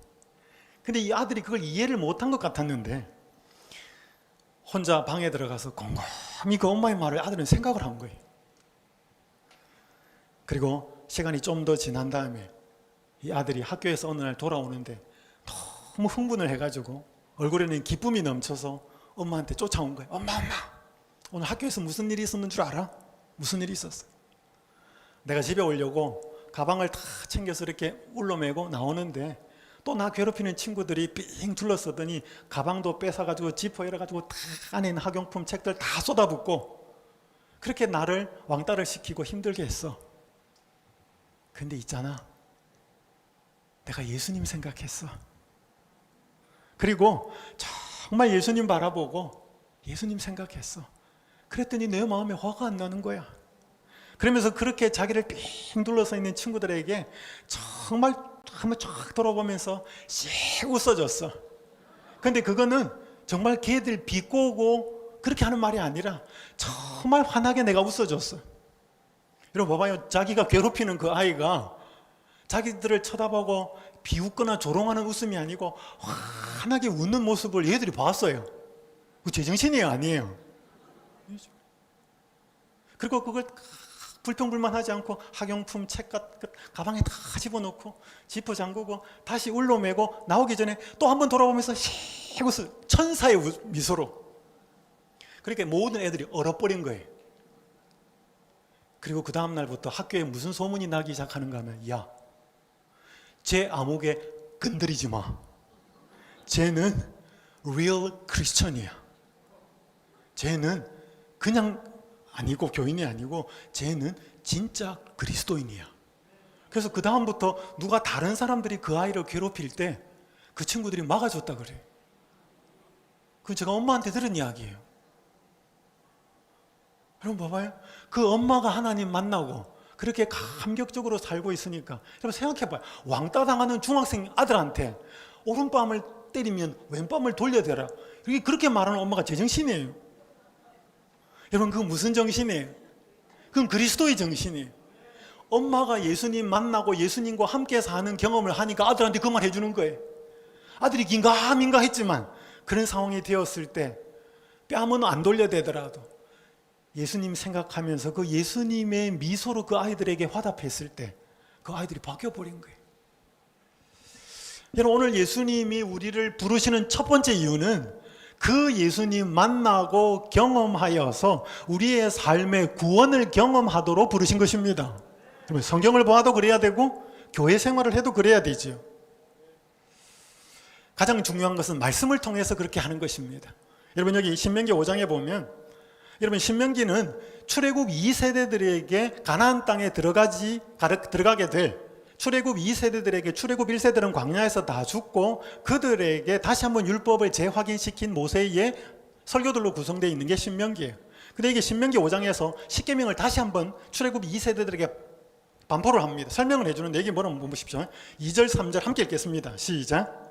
근데 이 아들이 그걸 이해를 못한 것 같았는데 혼자 방에 들어가서 곰곰이 그 엄마의 말을 아들은 생각을 한 거예요. 그리고 시간이 좀 더 지난 다음에 이 아들이 학교에서 어느 날 돌아오는데 너무 흥분을 해가지고 얼굴에는 기쁨이 넘쳐서 엄마한테 쫓아온 거예요. 엄마, 오늘 학교에서 무슨 일이 있었는 줄 알아? 무슨 일이 있었어? 내가 집에 오려고 가방을 다 챙겨서 이렇게 울러매고 나오는데 또 나 괴롭히는 친구들이 삥 둘러서더니 가방도 뺏어가지고 지퍼 열어가지고 다 안에 있는 학용품 책들 다 쏟아붓고 그렇게 나를 왕따를 시키고 힘들게 했어. 근데 있잖아, 내가 예수님 생각했어. 그리고 정말 예수님 바라보고 예수님 생각했어. 그랬더니 내 마음에 화가 안 나는 거야. 그러면서 그렇게 자기를 삥 둘러서 있는 친구들에게 정말 한번 쫙 돌아보면서 씩 웃어줬어. 근데 그거는 정말 걔들 비꼬고 그렇게 하는 말이 아니라 정말 환하게 내가 웃어줬어. 여러분 봐봐요. 자기가 괴롭히는 그 아이가 자기들을 쳐다보고 비웃거나 조롱하는 웃음이 아니고 환하게 웃는 모습을 얘들이 봤어요. 그 제정신이에요, 아니에요? 그리고 그걸 불평불만하지 않고 학용품, 책 가방에 다 집어넣고 지퍼 잠그고 다시 울러매고 나오기 전에 또 한 번 돌아보면서 씩 웃어, 천사의 미소로. 그렇게 모든 애들이 얼어버린 거예요. 그리고 그 다음 날부터 학교에 무슨 소문이 나기 시작하는가 하면, 야, 쟤 아무개 건드리지 마. 쟤는 real Christian이야. 쟤는 그냥 아니고 교인이 아니고 쟤는 진짜 그리스도인이야. 그래서 그 다음부터 누가 다른 사람들이 그 아이를 괴롭힐 때 그 친구들이 막아줬다 그래요. 그건 제가 엄마한테 들은 이야기예요. 여러분 봐봐요. 그 엄마가 하나님 만나고 그렇게 감격적으로 살고 있으니까 여러분 생각해봐요. 왕따 당하는 중학생 아들한테 오른뺨을 때리면 왼뺨을 돌려대라. 그렇게 말하는 엄마가 제정신이에요. 여러분 그건 무슨 정신이에요? 그건 그리스도의 정신이에요. 엄마가 예수님 만나고 예수님과 함께 사는 경험을 하니까 아들한테 그 말 해주는 거예요. 아들이 긴가민가 했지만 그런 상황이 되었을 때 뺨은 안 돌려대더라도 예수님 생각하면서 그 예수님의 미소로 그 아이들에게 화답했을 때 그 아이들이 바뀌어버린 거예요. 여러분 오늘 예수님이 우리를 부르시는 첫 번째 이유는 그 예수님 만나고 경험하여서 우리의 삶의 구원을 경험하도록 부르신 것입니다. 성경을 보아도 그래야 되고 교회 생활을 해도 그래야 되죠. 가장 중요한 것은 말씀을 통해서 그렇게 하는 것입니다. 여러분 여기 신명기 5장에 보면 여러분 신명기는 출애굽 2세대들에게 가나안 땅에 들어가게 될 출애굽 2세대들에게 출애굽 1세들은 광야에서 다 죽고 그들에게 다시 한번 율법을 재확인시킨 모세의 설교들로 구성되어 있는 게 신명기예요. 근데 이게 신명기 5장에서 십계명을 다시 한번 출애굽 2세대들에게 반포를 합니다. 설명을 해주는데 이게 뭐라고 보십시오. 2절 3절 함께 읽겠습니다. 시작.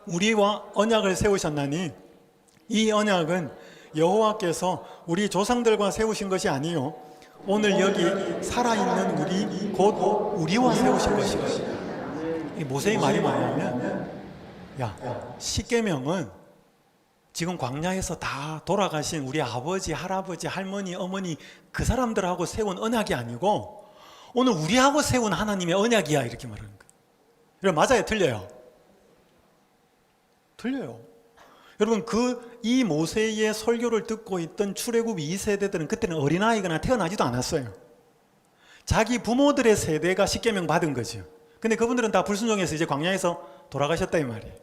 우리와 언약을 세우셨나니 이 언약은 여호와께서 우리 조상들과 세우신 것이 아니요 오늘 여기 살아있는 우리 곧 우리와 세우신 것이다. 이 모세의 말이 뭐냐면 십계명은 지금 광야에서 다 돌아가신 우리 아버지, 할아버지, 할머니, 어머니 그 사람들하고 세운 언약이 아니고 오늘 우리하고 세운 하나님의 언약이야 이렇게 말하는 거예요. 여러분 맞아요? 틀려요? 틀려요. 여러분 이 모세의 설교를 듣고 있던 출애굽 2세대들은 그때는 어린아이거나 태어나지도 않았어요. 자기 부모들의 세대가 십계명 받은 거죠. 근데 그분들은 다 불순종해서 이제 광야에서 돌아가셨다 이 말이에요.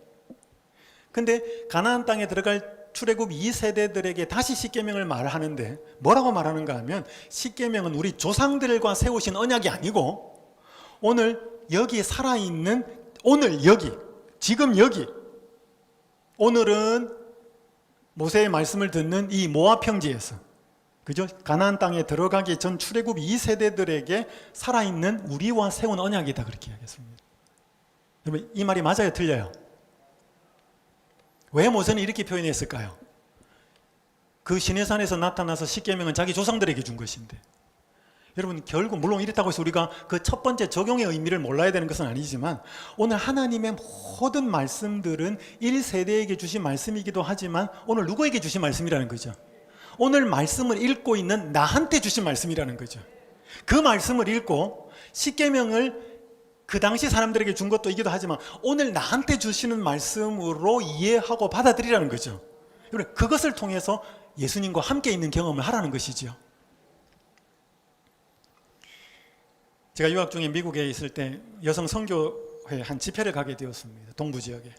근데 가나안 땅에 들어갈 출애굽 2세대들에게 다시 십계명을 말하는데 뭐라고 말하는가 하면 십계명은 우리 조상들과 세우신 언약이 아니고 오늘 여기 살아있는 오늘 여기 지금 여기 오늘은 모세의 말씀을 듣는 이 모압 평지에서 그죠? 가나안 땅에 들어가기 전 출애굽 2세대들에게 살아있는 우리와 세운 언약이다 그렇게 이야기했습니다. 여러분 이 말이 맞아요? 틀려요? 왜 모세는 이렇게 표현했을까요? 그 시내산에서 나타나서 십계명은 자기 조상들에게 준 것인데 여러분 결국 물론 이렇다고 해서 우리가 그 첫 번째 적용의 의미를 몰라야 되는 것은 아니지만 오늘 하나님의 모든 말씀들은 1세대에게 주신 말씀이기도 하지만 오늘 누구에게 주신 말씀이라는 거죠? 오늘 말씀을 읽고 있는 나한테 주신 말씀이라는 거죠. 그 말씀을 읽고 십계명을 그 당시 사람들에게 준 것도 이기도 하지만 오늘 나한테 주시는 말씀으로 이해하고 받아들이라는 거죠. 그것을 통해서 예수님과 함께 있는 경험을 하라는 것이지요. 제가 유학 중에 미국에 있을 때 여성 선교회 한 집회를 가게 되었습니다. 동부 지역에.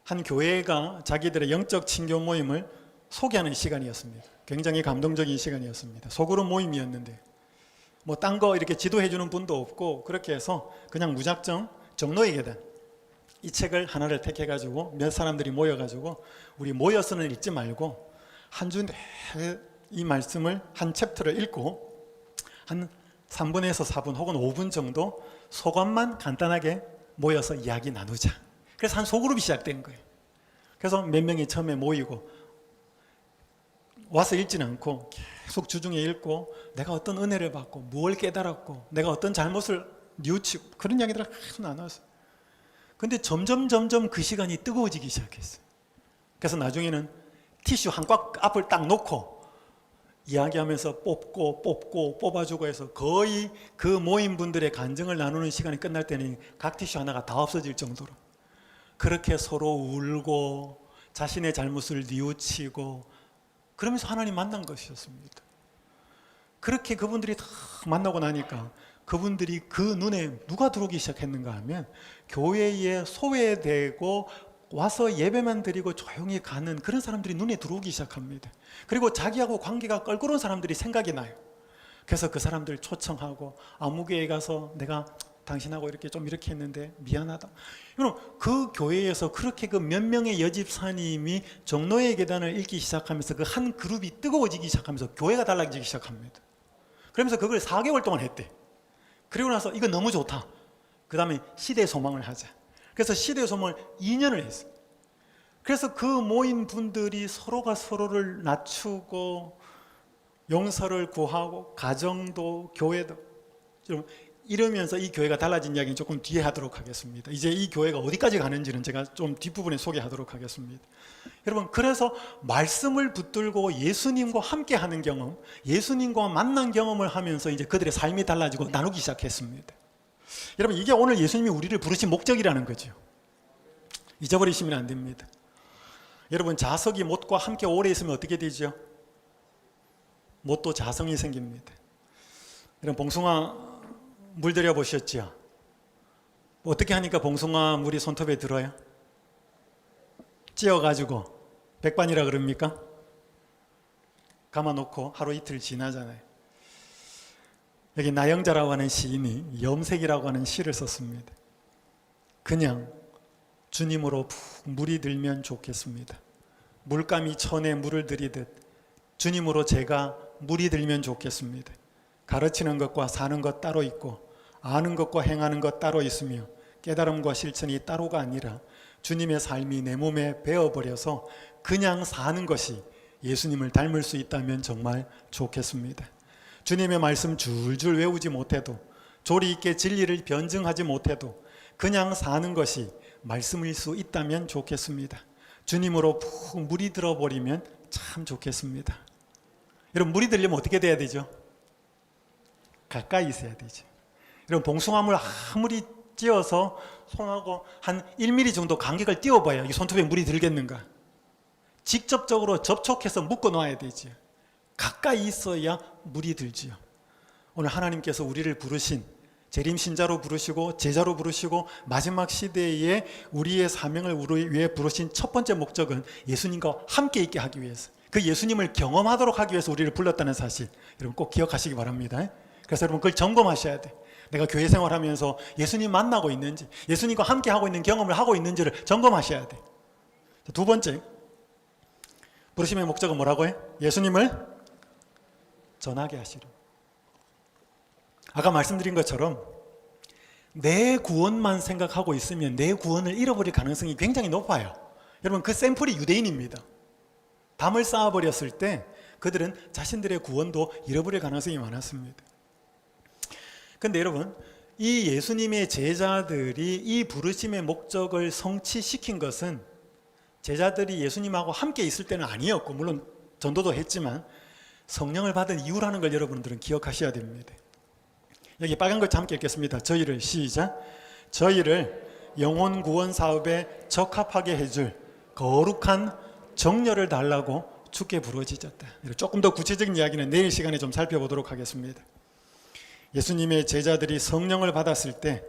한 교회가 자기들의 영적 친교 모임을 소개하는 시간이었습니다. 굉장히 감동적인 시간이었습니다. 소그룹 모임이었는데 뭐 딴 거 이렇게 지도해 주는 분도 없고 그렇게 해서 그냥 무작정 정로의 계단 이 책을 하나를 택해 가지고 몇 사람들이 모여 가지고 우리 모여서는 읽지 말고 한 주 내내 이 말씀을 한 챕터를 읽고 한 3분에서 4분 혹은 5분 정도 소감만 간단하게 모여서 이야기 나누자. 그래서 한 소그룹이 시작된 거예요. 그래서 몇 명이 처음에 모이고 와서 읽지는 않고 계속 주중에 읽고 내가 어떤 은혜를 받고 무엇을 깨달았고 내가 어떤 잘못을 뉘우치고 그런 이야기들을 계속 나눴어요. 근데 점점 그 시간이 뜨거워지기 시작했어요. 그래서 나중에는 티슈 한 꽉 앞을 딱 놓고 이야기하면서 뽑고 뽑아주고 해서 거의 그 모임분들의 간증을 나누는 시간이 끝날 때는 각 티슈 하나가 다 없어질 정도로 그렇게 서로 울고 자신의 잘못을 뉘우치고 그러면서 하나님 만난 것이었습니다. 그렇게 그분들이 다 만나고 나니까 그분들이 그 눈에 누가 들어오기 시작했는가 하면 교회에 소외되고 와서 예배만 드리고 조용히 가는 그런 사람들이 눈에 들어오기 시작합니다. 그리고 자기하고 관계가 껄끄러운 사람들이 생각이 나요. 그래서 그 사람들 초청하고 아무개에 가서 내가 당신하고 이렇게 좀 이렇게 했는데 미안하다. 그럼 그 교회에서 그렇게 그 몇 명의 여집사님이 종로의 계단을 읽기 시작하면서 그 한 그룹이 뜨거워지기 시작하면서 교회가 달라지기 시작합니다. 그러면서 그걸 4개월 동안 했대. 그리고 나서 이거 너무 좋다. 그 다음에 시대의 소망을 하자. 그래서 시대의 소망을 2년을 했어요. 그래서 그 모인 분들이 서로가 서로를 낮추고 용서를 구하고 가정도 교회도 좀 이러면서 이 교회가 달라진 이야기는 조금 뒤에 하도록 하겠습니다. 이제 이 교회가 어디까지 가는지는 제가 좀 뒷부분에 소개하도록 하겠습니다. 여러분, 그래서 말씀을 붙들고 예수님과 함께 하는 경험, 예수님과 만난 경험을 하면서 이제 그들의 삶이 달라지고 나누기 시작했습니다. 여러분, 이게 오늘 예수님이 우리를 부르신 목적이라는 거죠. 잊어버리시면 안 됩니다. 여러분, 자석이 못과 함께 오래 있으면 어떻게 되죠? 못도 자성이 생깁니다. 여러분, 봉숭아 물 들여 보셨죠? 어떻게 하니까 봉숭아 물이 손톱에 들어요? 찧어가지고 백반이라 그럽니까? 감아놓고 하루 이틀 지나잖아요. 여기 나영자라고 하는 시인이 염색이라고 하는 시를 썼습니다. 그냥 주님으로 푹 물이 들면 좋겠습니다. 물감이 천에 물을 들이듯 주님으로 제가 물이 들면 좋겠습니다. 가르치는 것과 사는 것 따로 있고 아는 것과 행하는 것 따로 있으며 깨달음과 실천이 따로가 아니라 주님의 삶이 내 몸에 배어버려서 그냥 사는 것이 예수님을 닮을 수 있다면 정말 좋겠습니다. 주님의 말씀 줄줄 외우지 못해도 조리 있게 진리를 변증하지 못해도 그냥 사는 것이 말씀일 수 있다면 좋겠습니다. 주님으로 푹 물이 들어버리면 참 좋겠습니다. 여러분, 물이 들려면 어떻게 돼야 되죠? 가까이 있어야 되죠. 여러분, 봉숭아물 아무리 찧어서 손하고 한 1mm 정도 간격을 띄워봐야 이 손톱에 물이 들겠는가? 직접적으로 접촉해서 묶어 놔야 되죠. 가까이 있어야 물이 들지요. 오늘 하나님께서 우리를 부르신 재림신자로 부르시고 제자로 부르시고 마지막 시대에 우리의 사명을 우리 위해 부르신 첫 번째 목적은 예수님과 함께 있게 하기 위해서, 그 예수님을 경험하도록 하기 위해서 우리를 불렀다는 사실, 여러분 꼭 기억하시기 바랍니다. 그래서 여러분 그걸 점검하셔야 돼. 내가 교회 생활하면서 예수님 만나고 있는지, 예수님과 함께 하고 있는 경험을 하고 있는지를 점검하셔야 돼. 두 번째, 부르심의 목적은 뭐라고 해? 예수님을 전하게 하시려. 아까 말씀드린 것처럼 내 구원만 생각하고 있으면 내 구원을 잃어버릴 가능성이 굉장히 높아요. 여러분, 그 샘플이 유대인입니다. 담을 쌓아버렸을 때 그들은 자신들의 구원도 잃어버릴 가능성이 많았습니다. 그런데 여러분, 이 예수님의 제자들이 이 부르심의 목적을 성취시킨 것은 제자들이 예수님하고 함께 있을 때는 아니었고, 물론 전도도 했지만 성령을 받은 이유라는 걸 여러분들은 기억하셔야 됩니다. 여기 빨간 글자 함께 읽겠습니다. 저희를, 시작. 저희를 영혼 구원 사업에 적합하게 해줄 거룩한 정렬을 달라고 주께 부르짖었다. 조금 더 구체적인 이야기는 내일 시간에 좀 살펴보도록 하겠습니다. 예수님의 제자들이 성령을 받았을 때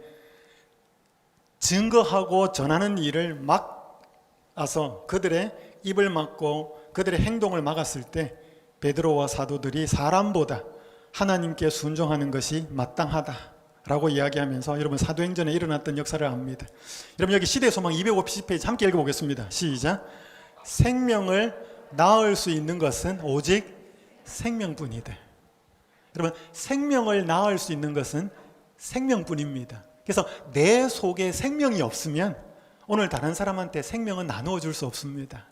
증거하고 전하는 일을 막아서 그들의 입을 막고 그들의 행동을 막았을 때 베드로와 사도들이 사람보다 하나님께 순종하는 것이 마땅하다라고 이야기하면서 여러분 사도행전에 일어났던 역사를 압니다. 여러분, 여기 시대의 소망 250페이지 함께 읽어보겠습니다. 시작. 생명을 낳을 수 있는 것은 오직 생명뿐이다. 여러분, 생명을 낳을 수 있는 것은 생명뿐입니다. 그래서 내 속에 생명이 없으면 오늘 다른 사람한테 생명은 나누어 줄 수 없습니다.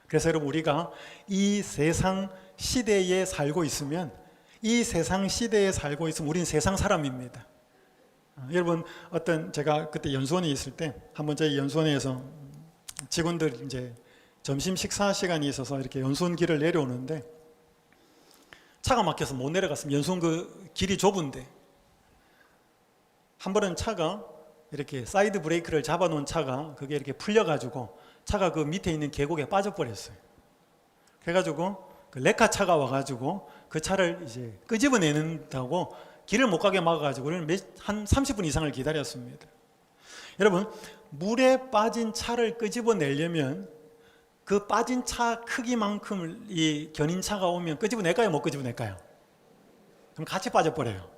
그래서 여러분, 우리가 이 세상 시대에 살고 있으면, 이 세상 시대에 살고 있으면 우리는 세상 사람입니다. 여러분, 제가 그때 연수원에 있을 때 한번 저희 연수원에서 직원들 이제 점심 식사 시간이 있어서 이렇게 연수원 길을 내려오는데 차가 막혀서 못 내려갔습니다. 연수원 그 길이 좁은데 한 번은 차가 이렇게 사이드 브레이크를 잡아놓은 차가 그게 이렇게 풀려가지고 차가 그 밑에 있는 계곡에 빠져버렸어요. 그래가지고 그 레카 차가 와가지고 그 차를 이제 끄집어내는다고 길을 못 가게 막아가지고 한 30분 이상을 기다렸습니다. 여러분, 물에 빠진 차를 끄집어내려면 그 빠진 차 크기만큼 이 견인차가 오면 끄집어낼까요? 못 끄집어낼까요? 그럼 같이 빠져버려요.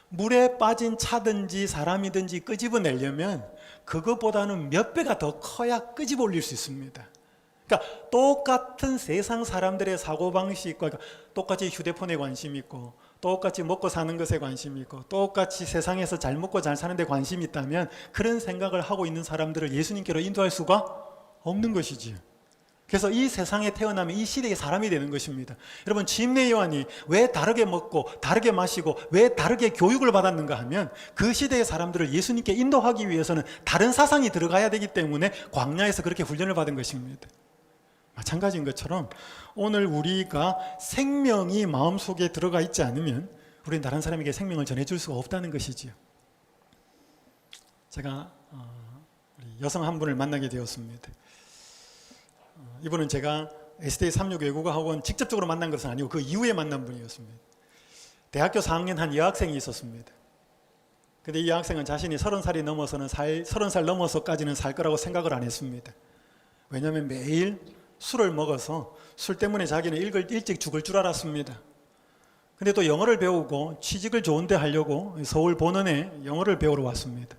물에 빠진 차든지 사람이든지 끄집어내려면 그것보다는 몇 배가 더 커야 끄집어 올릴 수 있습니다. 그러니까 똑같은 세상 사람들의 사고방식과, 그러니까 똑같이 휴대폰에 관심이 있고 똑같이 먹고 사는 것에 관심이 있고 똑같이 세상에서 잘 먹고 잘 사는 데 관심이 있다면 그런 생각을 하고 있는 사람들을 예수님께로 인도할 수가 없는 것이지요. 그래서 이 세상에 태어나면 이 시대의 사람이 되는 것입니다. 여러분, 침례 요한이 왜 다르게 먹고 다르게 마시고 왜 다르게 교육을 받았는가 하면 그 시대의 사람들을 예수님께 인도하기 위해서는 다른 사상이 들어가야 되기 때문에 광야에서 그렇게 훈련을 받은 것입니다. 마찬가지인 것처럼 오늘 우리가 생명이 마음속에 들어가 있지 않으면 우리는 다른 사람에게 생명을 전해줄 수가 없다는 것이지요. 제가 여성 한 분을 만나게 되었습니다. 이분은 제가 SDA 36 외국어 학원 직접적으로 만난 것은 아니고 그 이후에 만난 분이었습니다. 대학교 4학년 한 여학생이 있었습니다. 근데 이 여학생은 자신이 30살이 넘어서는 30살 넘어서까지는 살 거라고 생각을 안 했습니다. 왜냐하면 매일 술을 먹어서 술 때문에 자기는 일찍 죽을 줄 알았습니다. 근데 또 영어를 배우고 취직을 좋은데 하려고 서울 본원에 영어를 배우러 왔습니다.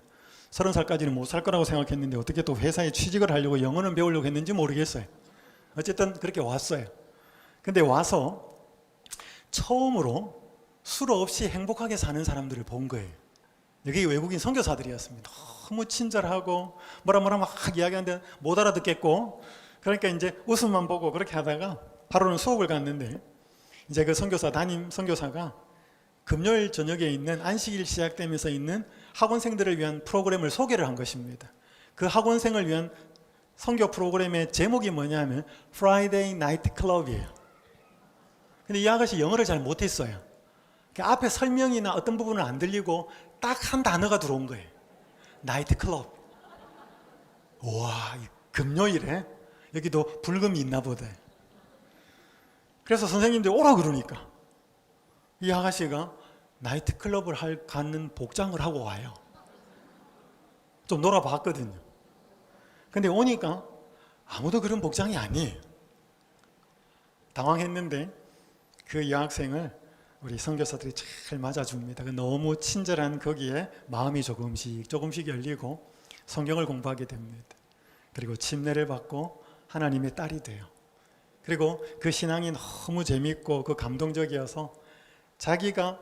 30살까지는 못 살 거라고 생각했는데 어떻게 또 회사에 취직을 하려고 영어는 배우려고 했는지 모르겠어요. 어쨌든 그렇게 왔어요. 근데 와서 처음으로 술 없이 행복하게 사는 사람들을 본 거예요. 여기 외국인 선교사들이었습니다. 너무 친절하고 뭐라 막 이야기하는데 못 알아듣겠고, 그러니까 이제 웃음만 보고 그렇게 하다가 바로는 수업을 갔는데, 이제 그 담임 선교사가 금요일 저녁에 있는 안식일 시작되면서 있는 학원생들을 위한 프로그램을 소개를 한 것입니다. 그 학원생을 위한 선교 프로그램의 제목이 뭐냐면 Friday Night Club이에요. 근데 이 아가씨 영어를 잘 못했어요. 앞에 설명이나 어떤 부분은 안 들리고 딱 한 단어가 들어온 거예요. 나이트 클럽. 와, 금요일에 여기도 불금이 있나 보다. 그래서 선생님들이 오라 그러니까 이 아가씨가 나이트 클럽을 갖는 복장을 하고 와요. 좀 놀아봤거든요. 근데 오니까 아무도 그런 복장이 아니에요. 당황했는데 그 여학생을 우리 선교사들이 잘 맞아줍니다. 너무 친절한 거기에 마음이 조금씩 열리고 성경을 공부하게 됩니다. 그리고 침례를 받고 하나님의 딸이 돼요. 그리고 그 신앙이 너무 재밌고 그 감동적이어서 자기가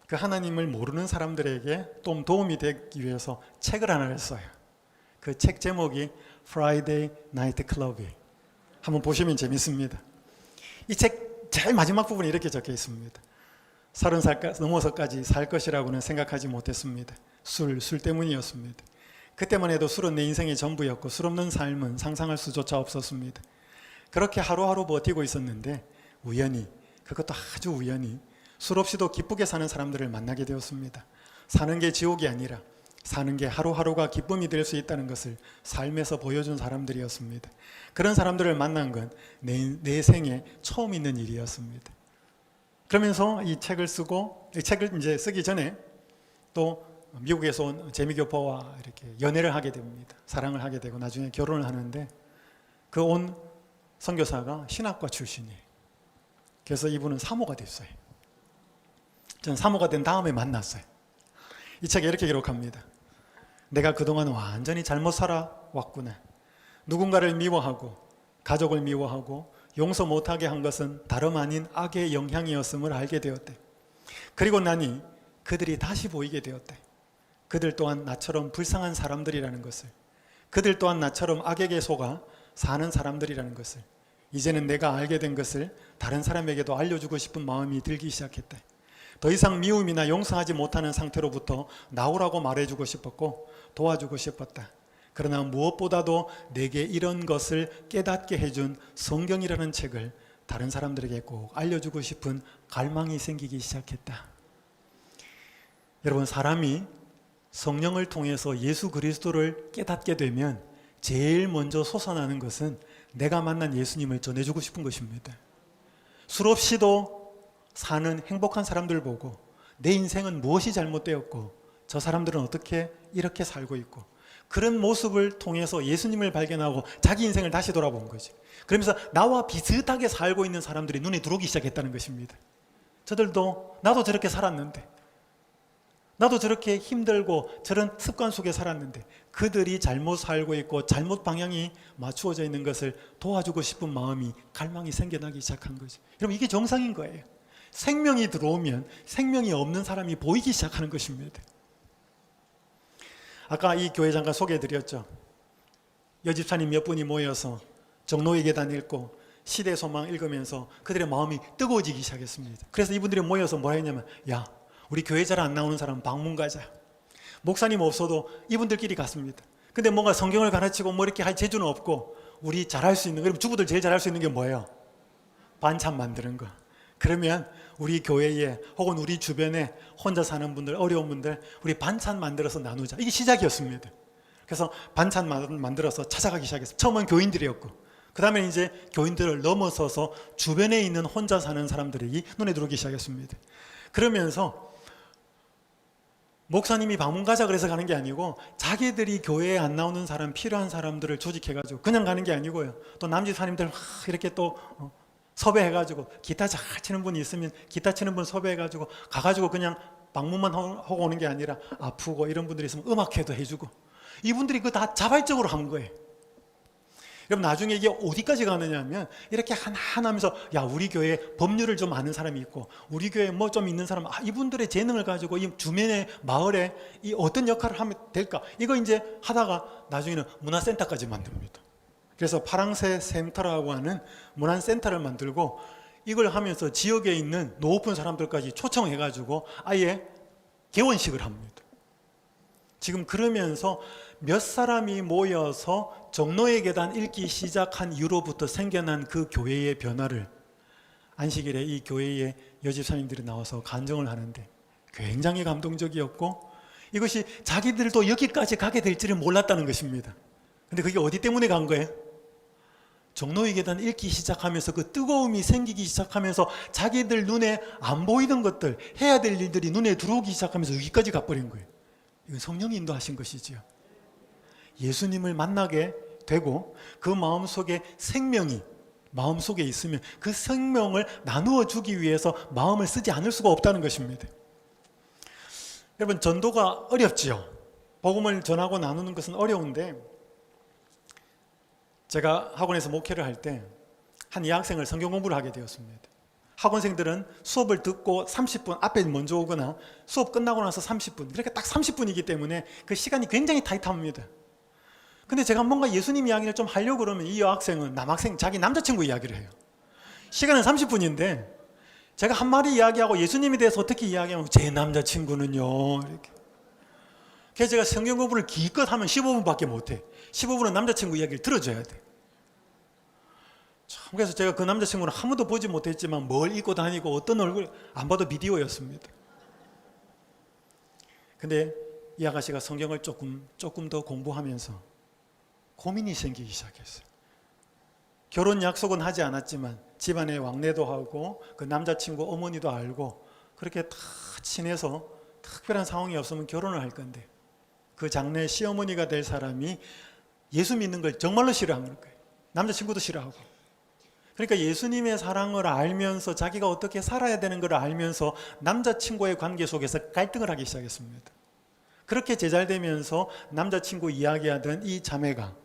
그 하나님을 모르는 사람들에게 좀 도움이 되기 위해서 책을 하나를 써요. 그 책 제목이 Friday Night Club이에요. 한번 보시면 재밌습니다. 이 책 제일 마지막 부분에 이렇게 적혀 있습니다. 30살 넘어서까지 살 것이라고는 생각하지 못했습니다. 술 때문이었습니다. 그때만 해도 술은 내 인생의 전부였고 술 없는 삶은 상상할 수조차 없었습니다. 그렇게 하루하루 버티고 있었는데 우연히, 그것도 아주 우연히 술 없이도 기쁘게 사는 사람들을 만나게 되었습니다. 사는 게 지옥이 아니라 사는 게 하루하루가 기쁨이 될 수 있다는 것을 삶에서 보여준 사람들이었습니다. 그런 사람들을 만난 건 내 생에 처음 있는 일이었습니다. 그러면서 이 책을 쓰고, 이 책을 이제 쓰기 전에 또 미국에서 온 재미교포와 이렇게 연애를 하게 됩니다. 사랑을 하게 되고 나중에 결혼을 하는데 그 온 선교사가 신학과 출신이에요. 그래서 이분은 사모가 됐어요. 전 사모가 된 다음에 만났어요. 이 책에 이렇게 기록합니다. 내가 그동안 완전히 잘못 살아왔구나. 누군가를 미워하고 가족을 미워하고 용서 못하게 한 것은 다름 아닌 악의 영향이었음을 알게 되었대. 그리고 나니 그들이 다시 보이게 되었대. 그들 또한 나처럼 불쌍한 사람들이라는 것을, 그들 또한 나처럼 악에게 속아 사는 사람들이라는 것을, 이제는 내가 알게 된 것을 다른 사람에게도 알려주고 싶은 마음이 들기 시작했대. 더 이상 미움이나 용서하지 못하는 상태로부터 나오라고 말해주고 싶었고 도와주고 싶었다. 그러나 무엇보다도 내게 이런 것을 깨닫게 해준 성경이라는 책을 다른 사람들에게 꼭 알려주고 싶은 갈망이 생기기 시작했다. 여러분, 사람이 성령을 통해서 예수 그리스도를 깨닫게 되면 제일 먼저 솟아나는 것은 내가 만난 예수님을 전해주고 싶은 것입니다. 술 없이도 사는 행복한 사람들 보고 내 인생은 무엇이 잘못되었고 저 사람들은 어떻게 이렇게 살고 있고, 그런 모습을 통해서 예수님을 발견하고 자기 인생을 다시 돌아본 거지. 그러면서 나와 비슷하게 살고 있는 사람들이 눈에 들어오기 시작했다는 것입니다. 저들도 나도 저렇게 살았는데 나도 저렇게 힘들고 저런 습관 속에 살았는데 그들이 잘못 살고 있고 잘못 방향이 맞추어져 있는 것을 도와주고 싶은 마음이, 갈망이 생겨나기 시작한 거죠. 여러분, 이게 정상인 거예요. 생명이 들어오면 생명이 없는 사람이 보이기 시작하는 것입니다. 아까 이 교회 잠깐 소개해드렸죠. 여집사님 몇 분이 모여서 정노의 계단 읽고 시대 소망 읽으면서 그들의 마음이 뜨거워지기 시작했습니다. 그래서 이분들이 모여서 뭐라 했냐면, 야, 우리 교회 잘 안 나오는 사람 방문 가자. 목사님 없어도 이분들끼리 갔습니다. 근데 뭔가 성경을 가르치고 뭐 이렇게 할 재주는 없고, 우리 잘할 수 있는, 그럼 주부들 제일 잘할 수 있는 게 뭐예요? 반찬 만드는 거. 그러면 우리 교회에 혹은 우리 주변에 혼자 사는 분들, 어려운 분들, 우리 반찬 만들어서 나누자. 이게 시작이었습니다. 그래서 반찬 만들어서 찾아가기 시작했어요. 처음은 교인들이었고, 그 다음에 이제 교인들을 넘어서서 주변에 있는 혼자 사는 사람들이 눈에 들어오기 시작했습니다. 그러면서 목사님이 방문 가자 그래서 가는 게 아니고, 자기들이 교회에 안 나오는 사람, 필요한 사람들을 조직해가지고 그냥 가는 게 아니고요. 또 남집사님들 이렇게 또 섭외해가지고, 기타 잘 치는 분이 있으면 기타 치는 분 섭외해가지고 가가지고 그냥 방문만 하고 오는 게 아니라, 아프고 이런 분들이 있으면 음악회도 해주고, 이분들이 그거 다 자발적으로 한 거예요. 여러분, 나중에 이게 어디까지 가느냐 하면, 이렇게 하나 하면서, 야, 우리 교회에 법률을 좀 아는 사람이 있고, 우리 교회에 뭐 좀 있는 사람, 이분들의 재능을 가지고 이 주변의 마을에 이 어떤 역할을 하면 될까, 이거 이제 하다가 나중에는 문화센터까지 만듭니다. 그래서 파랑새 센터라고 하는 문화센터를 만들고, 이걸 하면서 지역에 있는 높은 사람들까지 초청해가지고 아예 개원식을 합니다. 지금 그러면서 몇 사람이 모여서 정노의 계단 읽기 시작한 이후로부터 생겨난 그 교회의 변화를 안식일에 이 교회의 여집사님들이 나와서 간증을 하는데 굉장히 감동적이었고, 이것이 자기들도 여기까지 가게 될지를 몰랐다는 것입니다. 근데 그게 어디 때문에 간 거예요? 정노의 계단 읽기 시작하면서 그 뜨거움이 생기기 시작하면서 자기들 눈에 안 보이던 것들, 해야 될 일들이 눈에 들어오기 시작하면서 여기까지 가버린 거예요. 이건 성령이 인도하신 것이지요. 예수님을 만나게 되고 그 마음속에 생명이 마음속에 있으면 그 생명을 나누어 주기 위해서 마음을 쓰지 않을 수가 없다는 것입니다. 여러분, 전도가 어렵지요. 복음을 전하고 나누는 것은 어려운데, 제가 학원에서 목회를 할 때 한 여학생을 성경 공부를 하게 되었습니다. 학원생들은 수업을 듣고 30분 앞에 먼저 오거나 수업 끝나고 나서 30분, 그러니까 딱 30분이기 때문에 그 시간이 굉장히 타이트합니다. 근데 제가 뭔가 예수님 이야기를 좀 하려고 그러면 이 여학생은 남학생, 자기 남자친구 이야기를 해요. 시간은 30분인데 제가 한 마디 이야기하고 예수님에 대해서 어떻게 이야기하면, 제 남자친구는요, 이렇게. 그래서 제가 성경 공부를 기껏 하면 15분밖에 못해. 15분은 남자친구 이야기를 들어줘야 돼. 참, 그래서 제가 그 남자친구는 한 번도 보지 못했지만 뭘 입고 다니고 어떤 얼굴 안 봐도 비디오였습니다. 근데 이 아가씨가 성경을 조금 더 공부하면서 고민이 생기기 시작했어요. 결혼 약속은 하지 않았지만 집안에 왕래도 하고 그 남자친구 어머니도 알고 그렇게 다 친해서 특별한 상황이 없으면 결혼을 할 건데, 그 장래 시어머니가 될 사람이 예수 믿는 걸 정말로 싫어하는 거예요. 남자친구도 싫어하고. 그러니까 예수님의 사랑을 알면서 자기가 어떻게 살아야 되는 걸 알면서 남자친구의 관계 속에서 갈등을 하기 시작했습니다. 그렇게 제잘되면서 남자친구 이야기하던 이 자매가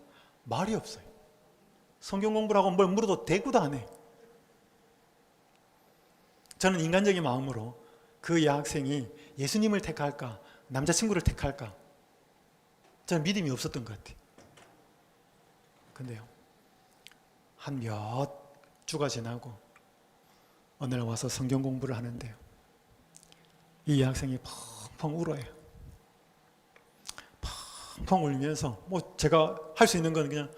말이 없어요. 성경 공부를 하고 뭘 물어도 대꾸도 안 해. 저는 인간적인 마음으로 그 여학생이 예수님을 택할까 남자친구를 택할까, 저는 믿음이 없었던 것 같아요. 근데요, 한 몇 주가 지나고 어느 날 와서 성경 공부를 하는데요, 이 여학생이 펑펑 울어요. 펑펑 울면서 뭐 제가 할 수 있는 건 그냥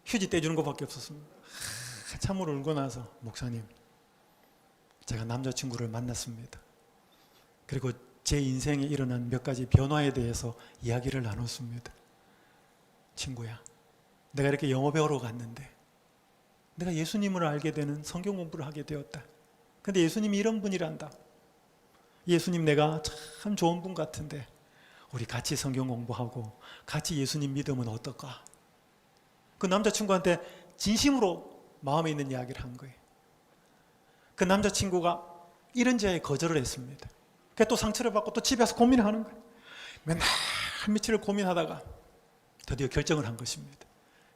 휴지 떼주는 것밖에 없었습니다. 참으로 울고 나서, 목사님, 제가 남자친구를 만났습니다. 그리고 제 인생에 일어난 몇 가지 변화에 대해서 이야기를 나눴습니다. 친구야, 내가 이렇게 영어 배우러 갔는데 내가 예수님을 알게 되는 성경 공부를 하게 되었다. 근데 예수님이 이런 분이란다. 예수님, 내가 참 좋은 분 같은데 우리 같이 성경 공부하고 같이 예수님 믿으면 어떨까? 그 남자친구한테 진심으로 마음에 있는 이야기를 한 거예요. 그 남자친구가 이런 제안에 거절을 했습니다. 그게 또 상처를 받고 또 집에 와서 고민하는 거예요. 맨날 며칠을 고민하다가 드디어 결정을 한 것입니다.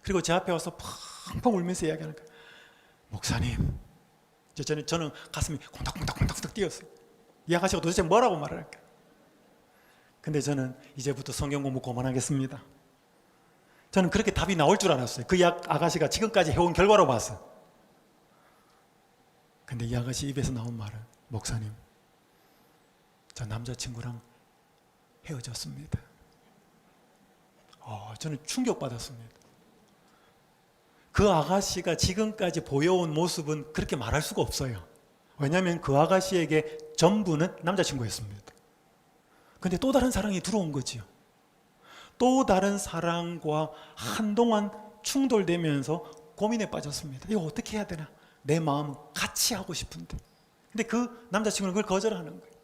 그리고 제 앞에 와서 펑펑 울면서 이야기하는 거예요. 목사님, 저는 가슴이 콩닥콩닥 뛰었어요. 이 아가씨가 도대체 뭐라고 말할까? 근데 저는 이제부터 성경 공부 그만하겠습니다. 저는 그렇게 답이 나올 줄 알았어요. 그 아가씨가 지금까지 해온 결과로 봐서. 근데 이 아가씨 입에서 나온 말은, 목사님, 저 남자친구랑 헤어졌습니다. 저는 충격받았습니다. 그 아가씨가 지금까지 보여온 모습은 그렇게 말할 수가 없어요. 왜냐하면 그 아가씨에게 전부는 남자친구였습니다. 근데 또 다른 사랑이 들어온 거지요. 또 다른 사랑과 한동안 충돌되면서 고민에 빠졌습니다. 이거 어떻게 해야 되나? 내 마음은 같이 하고 싶은데. 근데 그 남자친구는 그걸 거절하는 거예요.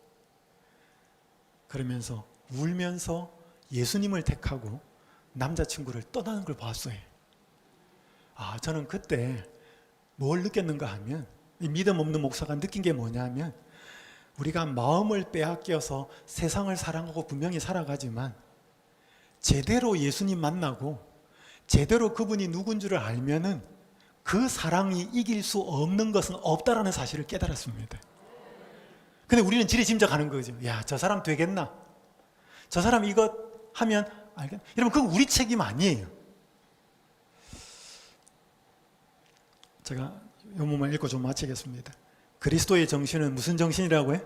그러면서 울면서 예수님을 택하고 남자친구를 떠나는 걸 봤어요. 저는 그때 뭘 느꼈는가 하면, 이 믿음 없는 목사가 느낀 게 뭐냐면, 우리가 마음을 빼앗겨서 세상을 사랑하고 분명히 살아가지만 제대로 예수님 만나고 제대로 그분이 누군 줄을 알면은 그 사랑이 이길 수 없는 것은 없다라는 사실을 깨달았습니다. 근데 우리는 지레짐작하는 거죠. 야, 저 사람 되겠나? 저 사람 이거 하면 알겠나? 여러분, 그건 우리 책임 아니에요. 제가 이 부분만 읽고 좀 마치겠습니다. 그리스도의 정신은 무슨 정신이라고 해?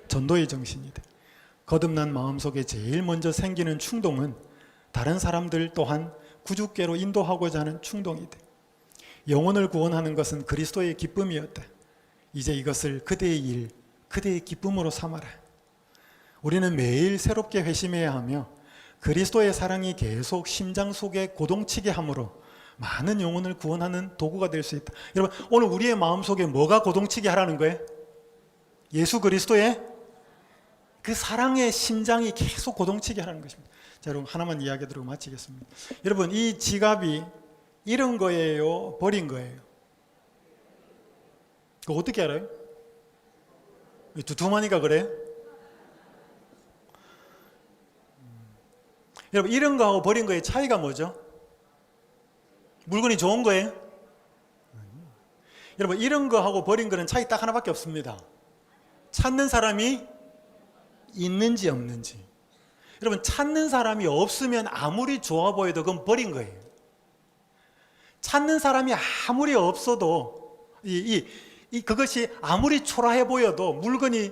전도의 정신이다. 거듭난 마음속에 제일 먼저 생기는 충동은 다른 사람들 또한 구주께로 인도하고자 하는 충동이다. 영혼을 구원하는 것은 그리스도의 기쁨이었다. 이제 이것을 그대의 일, 그대의 기쁨으로 삼아라. 우리는 매일 새롭게 회심해야 하며 그리스도의 사랑이 계속 심장 속에 고동치게 함으로 많은 영혼을 구원하는 도구가 될 수 있다. 여러분, 오늘 우리의 마음속에 뭐가 고동치게 하라는 거예요? 예수 그리스도의 그 사랑의 심장이 계속 고동치게 하라는 것입니다. 자, 여러분, 하나만 이야기 드리고 마치겠습니다. 여러분, 이 지갑이 잃은 거예요? 버린 거예요? 그거 어떻게 알아요? 두툼하니까 그래요? 여러분, 잃은 거하고 버린 거의 차이가 뭐죠? 물건이 좋은 거예요? 여러분, 잃은 거하고 버린 거는 차이 딱 하나밖에 없습니다. 찾는 사람이 있는지 없는지. 여러분, 찾는 사람이 없으면 아무리 좋아 보여도 그건 버린 거예요. 찾는 사람이 아무리 없어도 그것이 아무리 초라해 보여도, 물건이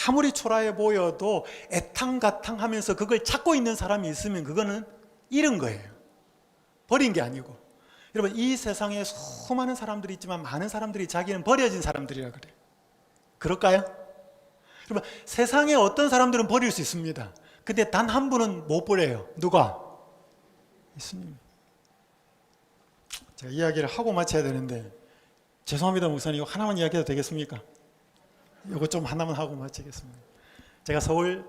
아무리 초라해 보여도 애탕가탕 하면서 그걸 찾고 있는 사람이 있으면 그거는 잃은 거예요. 버린 게 아니고. 여러분, 이 세상에 수많은 사람들이 있지만 많은 사람들이 자기는 버려진 사람들이라 그래요. 그럴까요? 여러분, 세상에 어떤 사람들은 버릴 수 있습니다. 근데 단 한 분은 못 버려요. 누가? 예수님. 제가 이야기를 하고 마쳐야 되는데, 죄송합니다, 목사님. 이거 하나만 이야기해도 되겠습니까? 이거 좀 하나만 하고 마치겠습니다. 제가 서울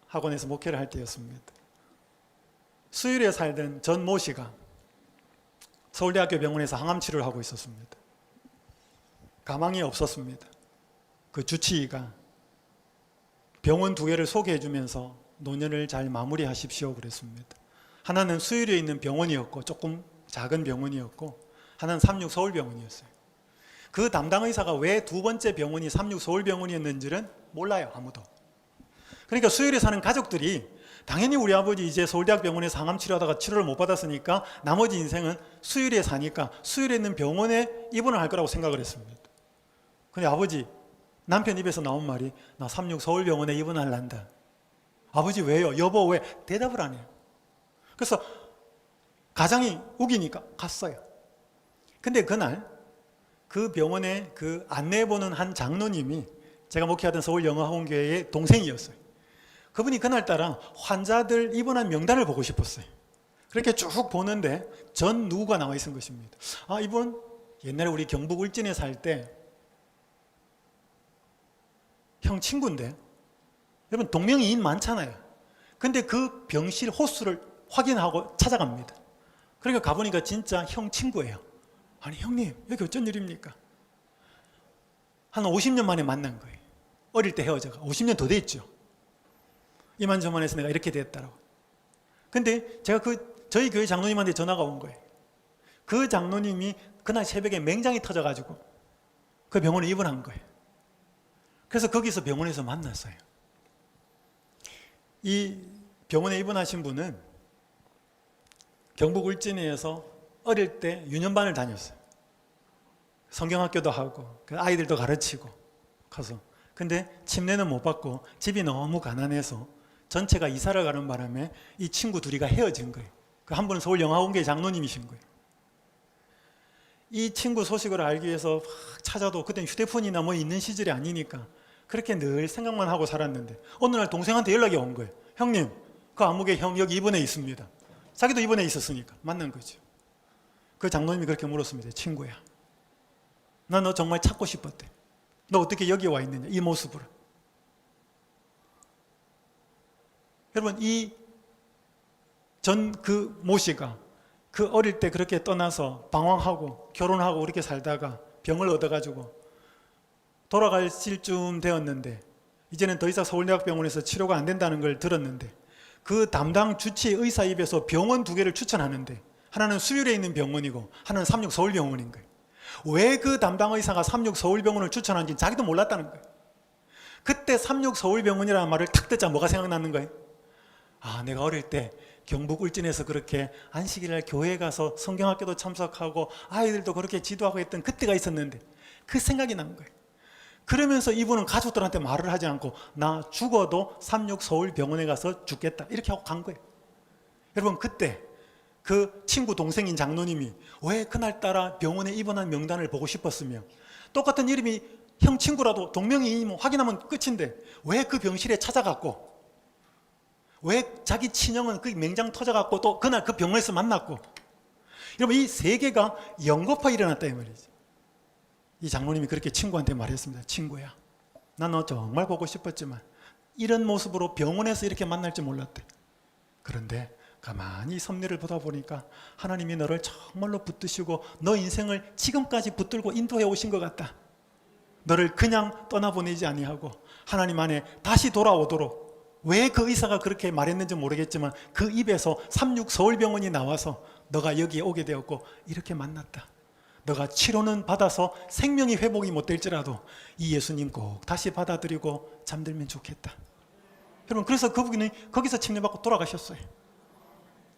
학원에서 목회를 할 때였습니다. 수유리에 살던 전 모 씨가 서울대학교 병원에서 항암 치료를 하고 있었습니다. 가망이 없었습니다. 그 주치의가 병원 2개를 소개해 주면서 노년을 잘 마무리하십시오 그랬습니다. 하나는 수유리에 있는 병원이었고 조금 작은 병원이었고, 하나는 삼육 서울병원이었어요. 그 담당 의사가 왜 2번째 병원이 삼육 서울병원이었는지는 몰라요, 아무도. 그러니까 수유리에 사는 가족들이 당연히 우리 아버지 이제 서울대학병원에서 항암 치료하다가 치료를 못 받았으니까 나머지 인생은 수유리에 사니까 수유리에 있는 병원에 입원을 할 거라고 생각을 했습니다. 근데 아버지, 남편 입에서 나온 말이, 나 삼육 서울병원에 입원할란다. 아버지 왜요? 여보 왜? 대답을 안 해요. 그래서 가장이 우기니까 갔어요. 근데 그날 그 병원에 그 안내해보는 한 장로님이 제가 목회하던 서울영어학원교회의 동생이었어요. 그분이 그날따라 환자들 입원한 명단을 보고 싶었어요. 그렇게 쭉 보는데 전 누구가 나와 있는 것입니다. 이분 옛날에 우리 경북 울진에 살 때 형 친구인데, 여러분 동명이인 많잖아요. 근데 그 병실 호수를 확인하고 찾아갑니다. 그러니까 가보니까 진짜 형 친구예요. 아니 형님, 여기 어쩐 일입니까? 한 50년 만에 만난 거예요. 어릴 때 헤어져가 50년 더 됐죠. 이만저만해서 내가 이렇게 됐다라고. 근데 제가 저희 교회 장로님한테 전화가 온 거예요. 그 장로님이 그날 새벽에 맹장이 터져가지고 그 병원에 입원한 거예요. 그래서 거기서 병원에서 만났어요. 이 병원에 입원하신 분은 경북 울진에서 어릴 때 유년반을 다녔어요. 성경학교도 하고 그 아이들도 가르치고 가서, 근데 침례는 못 받고 집이 너무 가난해서 전체가 이사를 가는 바람에 이 친구 둘이가 헤어진 거예요. 그 한 분은 서울영화원교회 장로님이신 거예요. 이 친구 소식을 알기 위해서 막 찾아도 그때는 휴대폰이나 뭐 있는 시절이 아니니까 그렇게 늘 생각만 하고 살았는데 어느 날 동생한테 연락이 온 거예요. 형님, 그 아무개 형 여기 입원해 있습니다. 자기도 입원해 있었으니까 만난 거죠. 그 장로님이 그렇게 물었습니다. 친구야, 나 너 정말 찾고 싶었대. 너 어떻게 여기 와 있느냐, 이 모습으로. 여러분, 이 전 그 모씨가 그 어릴 때 그렇게 떠나서 방황하고 결혼하고 그렇게 살다가 병을 얻어가지고 돌아갈 쯤 되었는데 이제는 더 이상 서울대학병원에서 치료가 안 된다는 걸 들었는데 그 담당 주치의 의사 입에서 병원 2개를 추천하는데 하나는 수율에 있는 병원이고 하나는 삼육서울병원인 거예요. 왜 그 담당 의사가 삼육서울병원을 추천하는지 자기도 몰랐다는 거예요. 그때 삼육서울병원이라는 말을 탁 듣자 뭐가 생각나는 거예요? 아, 내가 어릴 때 경북 울진에서 그렇게 안식일날 교회에 가서 성경학교도 참석하고 아이들도 그렇게 지도하고 했던 그때가 있었는데 그 생각이 난 거예요. 그러면서 이분은 가족들한테 말을 하지 않고 나 죽어도 삼육서울병원에 가서 죽겠다 이렇게 하고 간 거예요. 여러분, 그때 그 친구 동생인 장로님이 왜 그날따라 병원에 입원한 명단을 보고 싶었으며 똑같은 이름이 형 친구라도 동명이 뭐 확인하면 끝인데 왜 그 병실에 찾아갔고 왜 자기 친형은 그 맹장 터져갖고 또 그날 그 병원에서 만났고, 여러분 이 세 개가 연거푸 일어났다 이 말이죠. 이 장로님이 그렇게 친구한테 말했습니다. 친구야, 난 너 정말 보고 싶었지만 이런 모습으로 병원에서 이렇게 만날 줄 몰랐대. 그런데 가만히 섭리를 보다 보니까 하나님이 너를 정말로 붙드시고 너 인생을 지금까지 붙들고 인도해 오신 것 같다. 너를 그냥 떠나보내지 아니하고 하나님 안에 다시 돌아오도록. 왜 그 의사가 그렇게 말했는지 모르겠지만 그 입에서 삼육서울병원이 나와서 너가 여기에 오게 되었고 이렇게 만났다. 너가 치료는 받아서 생명이 회복이 못 될지라도 이 예수님 꼭 다시 받아들이고 잠들면 좋겠다. 여러분, 그래서 그분이 거기서 침례받고 돌아가셨어요.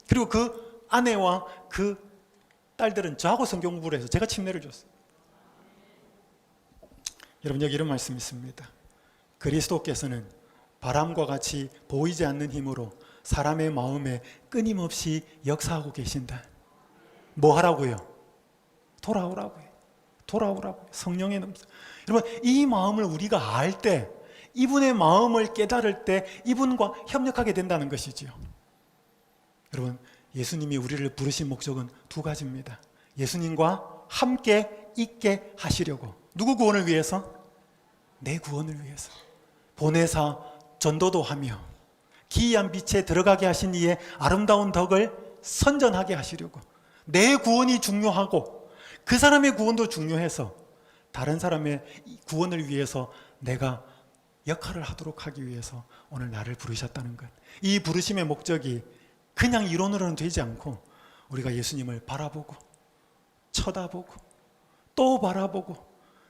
그리고 그 아내와 그 딸들은 저하고 성경 공부를 해서 제가 침례를 줬어요. 여러분, 여기 이런 말씀이 있습니다. 그리스도께서는 바람과 같이 보이지 않는 힘으로 사람의 마음에 끊임없이 역사하고 계신다. 뭐 하라고요? 돌아오라고요. 돌아오라고요. 성령의 넘쳐. 여러분, 이 마음을 우리가 알 때, 이분의 마음을 깨달을 때 이분과 협력하게 된다는 것이지요. 여러분, 예수님이 우리를 부르신 목적은 2가지입니다. 예수님과 함께 있게 하시려고. 누구 구원을 위해서? 내 구원을 위해서. 보내사 전도도 하며 기이한 빛에 들어가게 하신 이의 아름다운 덕을 선전하게 하시려고. 내 구원이 중요하고 그 사람의 구원도 중요해서 다른 사람의 구원을 위해서 내가 역할을 하도록 하기 위해서 오늘 나를 부르셨다는 것. 이 부르심의 목적이 그냥 이론으로는 되지 않고 우리가 예수님을 바라보고 쳐다보고 또 바라보고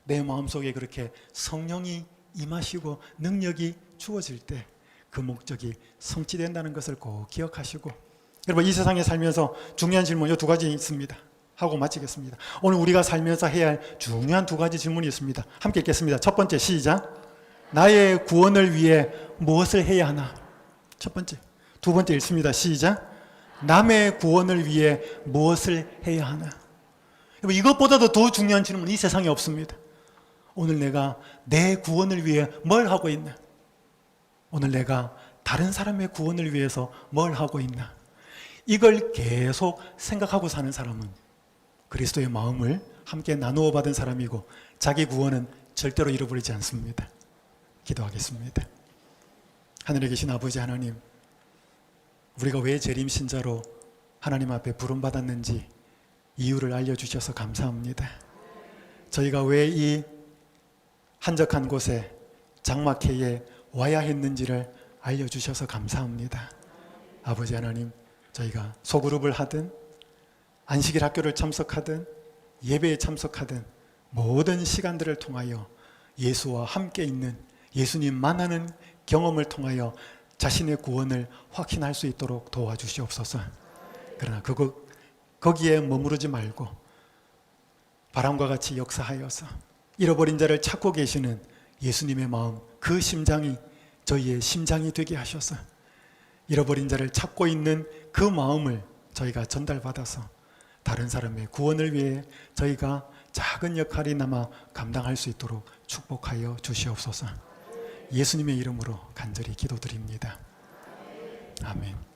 내 마음속에 그렇게 성령이 임하시고 능력이 주어질 때 그 목적이 성취된다는 것을 꼭 기억하시고, 여러분 이 세상에 살면서 중요한 질문 이 2가지 있습니다. 하고 마치겠습니다. 오늘 우리가 살면서 해야 할 중요한 2가지 질문이 있습니다. 함께 읽겠습니다. 첫 번째, 시작. 나의 구원을 위해 무엇을 해야 하나? 첫 번째. 2번째 읽습니다. 시작. 남의 구원을 위해 무엇을 해야 하나? 여러분, 이것보다도 더 중요한 질문은 이 세상에 없습니다. 오늘 내가 내 구원을 위해 뭘 하고 있나? 오늘 내가 다른 사람의 구원을 위해서 뭘 하고 있나? 이걸 계속 생각하고 사는 사람은 그리스도의 마음을 함께 나누어 받은 사람이고 자기 구원은 절대로 잃어버리지 않습니다. 기도하겠습니다. 하늘에 계신 아버지 하나님, 우리가 왜 재림신자로 하나님 앞에 부름받았는지 이유를 알려주셔서 감사합니다. 저희가 왜 이 한적한 곳에 장막회에 와야 했는지를 알려주셔서 감사합니다. 아버지 하나님, 저희가 소그룹을 하든 안식일 학교를 참석하든 예배에 참석하든 모든 시간들을 통하여 예수와 함께 있는 예수님 만나는 경험을 통하여 자신의 구원을 확신할 수 있도록 도와주시옵소서. 그러나 거기에 머무르지 말고 바람과 같이 역사하여서 잃어버린 자를 찾고 계시는 예수님의 마음, 그 심장이 저희의 심장이 되게 하셔서 잃어버린 자를 찾고 있는 그 마음을 저희가 전달받아서 다른 사람의 구원을 위해 저희가 작은 역할이나마 감당할 수 있도록 축복하여 주시옵소서. 예수님의 이름으로 간절히 기도드립니다. 아멘.